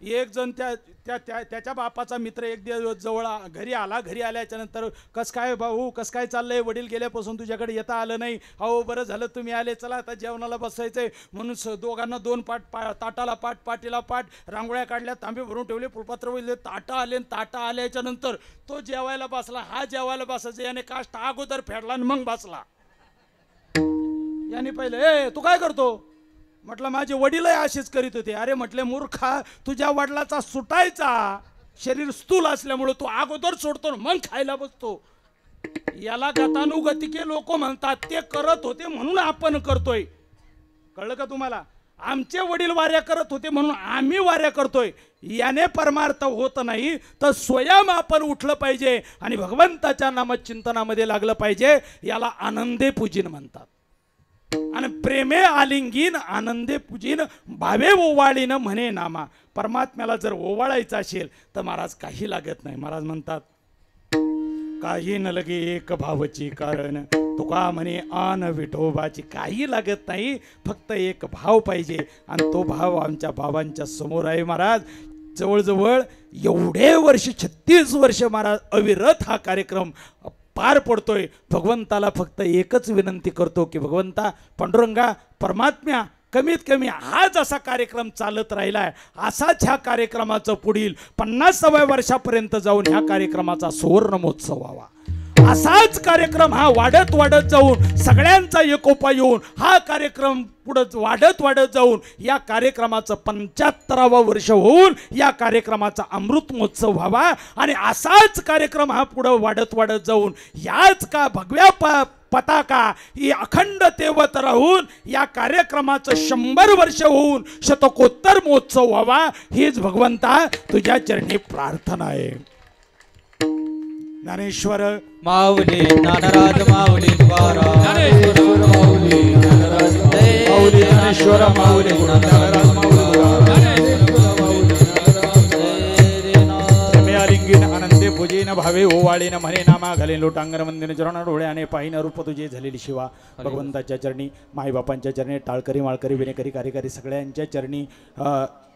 एक जण त्याच्या बापाचा मित्र एक दिवस जवळ घरी आला. घरी आल्याच्या नंतर कस काय भाऊ, कस काय चाललंय, वडील गेल्यापासून तुझ्याकडे येता आलं नाही. अहो बरं झालं तुम्ही आले, चला आता जेवणाला बसायचंय. म्हणून दोघांना दोन ताटाला पाट, पाटीला पाट, रांगोळ्या काढल्या, तांबे भरून ठेवले, फुलपात्र वळले, ताटा आल्याच्या नंतर तो जेवायला बसला. हा जेवायला बसायचा, याने काष्ट अगोदर फेडला आणि मग बसला. याने पहिले तू काय करतो? म्हटलं माझे वडीलही असेच करीत होते. अरे म्हटले मूर्खा, तुझ्या वडिलाचा सुटायचा, शरीर स्थूल असल्यामुळे तू अगोदर सोडतो मग खायला बसतो. याला गतानुगतिके लोक म्हणतात, ते करत होते म्हणून आपण करतोय. कळलं का तुम्हाला? आमचे वडील वाऱ्या करत होते म्हणून आम्ही वाऱ्या करतोय. याने परमार्थ होत नाही तर स्वयं आपण उठलं पाहिजे आणि भगवंताच्या नामचिंतनामध्ये लागलं पाहिजे. याला आनंदे पूजन म्हणतात. आणि प्रेमे आलिंगीन आनंदे पूजीन, भावे ओवाळीन म्हणे नामा. परमात्म्याला जर ओवाळायचं असेल तर महाराज काही लागत नाही. महाराज म्हणतात काही न लगे एक भावची कारण, तुका म्हणे आन विठोबाची. काही लागत नाही, फक्त एक भाव पाहिजे आणि तो भाव आमच्या बाबांच्या समोर आहे. महाराज जवळजवळ एवढे वर्ष 36 वर्ष महाराज अविरत हा कार्यक्रम पार पडतोय. भगवंताला फक्त एकच विनंती करतो की भगवंता पांडुरंगा परमात्म्या, कमीत कमी हाच असा कार्यक्रम चालत राहिलाय, असाच ह्या कार्यक्रमाचं पुढील 50व्या वर्षापर्यंत जाऊन ह्या कार्यक्रमाचा सुवर्ण महोत्सव व्हावा. असाच कार्यक्रम हा वाढत जाऊन सगळ्यांचा एकोपा येऊन हा कार्यक्रम पुढे वाढत जाऊन या कार्यक्रमाचं 75वं वर्ष होऊन या कार्यक्रमाचा अमृत महोत्सव व्हावा. आणि असाच कार्यक्रम हा पुढे वाढत जाऊन याच का भगव्या पताका ही अखंड तेवत राहून या कार्यक्रमाचं 100 वर्ष होऊन शतकोत्तर महोत्सव व्हावा. हीच भगवंता तुझ्या चरणी प्रार्थना आहे. ज्ञानेश्वर माऊली ज्ञानराज माऊली तुकाराम, ज्ञानेश्वर माऊली ज्ञानराज माऊली माऊली गुरु ज्ञानराज माऊली लिंगीन आनंदे पूजेन भावे ओवाळीन म्हणे नामा घाले लोटांगण वंदन चरण डोळ्याने पाहिन रूप तुझे झालेली शिवा भगवंताच्या चरणी माईबापांच्या चरणी टाळकरी माळकरी विनेकरी कार्यकारी सगळ्यांच्या चरणी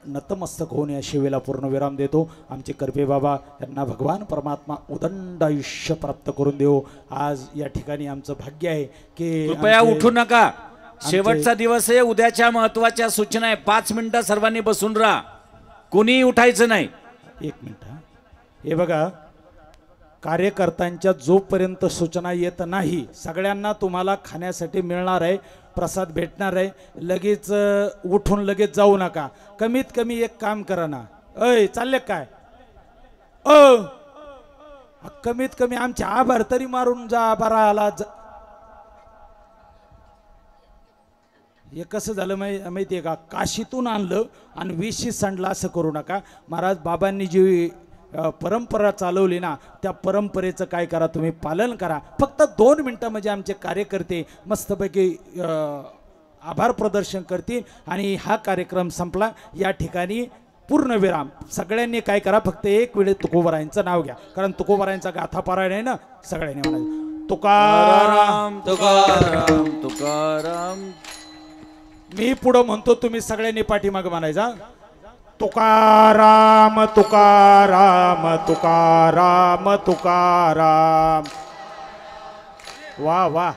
नतमस्तक होऊन या शिवेला पूर्ण विराम देतो. आमचे करपे बाबा यांना भगवान परमात्मा उदंड आयुष्य प्राप्त करून देऊ. आज या ठिकाणी आमचं भाग्य आहे की कृपया उठू नका. शेवटचा दिवस आहे. उद्याच्या महत्वाच्या सूचना आहे. 5 मिनिटं सर्वांनी बसून राहा. कोणी उठायचं नाही. 1 मिनिट. हे बघा, कार्यकर्त्यांच्या जोपर्यंत सूचना येत नाही सगळ्यांना तुम्हाला खाण्यासाठी मिळणार आहे, प्रसाद भेटणार आहे. लगेच उठून लगेच जाऊ नका. कमीत कमी एक काम करा ना. अय चालले काय? कमीत कमी आमचे आभार तरी मारून जा. बरा आला. हे कसं झालं माहिती आहे का? काशीतून आणलं आणि विशी सांडलं असं करू नका. महाराज बाबांनी जी परंपरा चालवली ना त्या परंपरेचं काय करा तुम्ही पालन करा. फक्त 2 मिनटं म्हणजे आमचे कार्यकर्ते मस्तपैकी आभार प्रदर्शन करतील आणि हा कार्यक्रम संपला. या ठिकाणी पूर्ण विराम. सगळ्यांनी काय करा फक्त एक वेळ तुकोबारायांचं नाव घ्या, कारण तुकोबारायांचा गाथा पारायण आहे ना. सगळ्यांनी म्हणायचं तुकाराम तुकाराम तुकाराम. मी पुढं म्हणतो तुम्ही सगळ्यांनी पाठीमाग म्हणायचा तुकाराम तुकाराम तुकाराम तुकाराम. वा वा.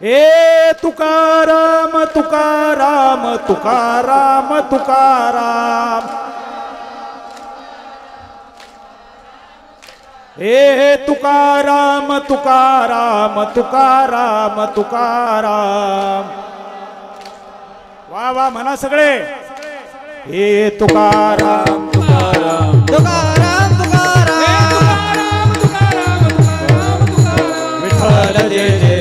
ए तुकाराम तुकाराम तुकाराम तुकाराम. ए तुकाराम तुकाराम तुकाराम तुकाराम. वा वा म्हणा सगळे. ए तुकाराम तुकाराम तुकाराम तुकाराम विठ्ठल जय जय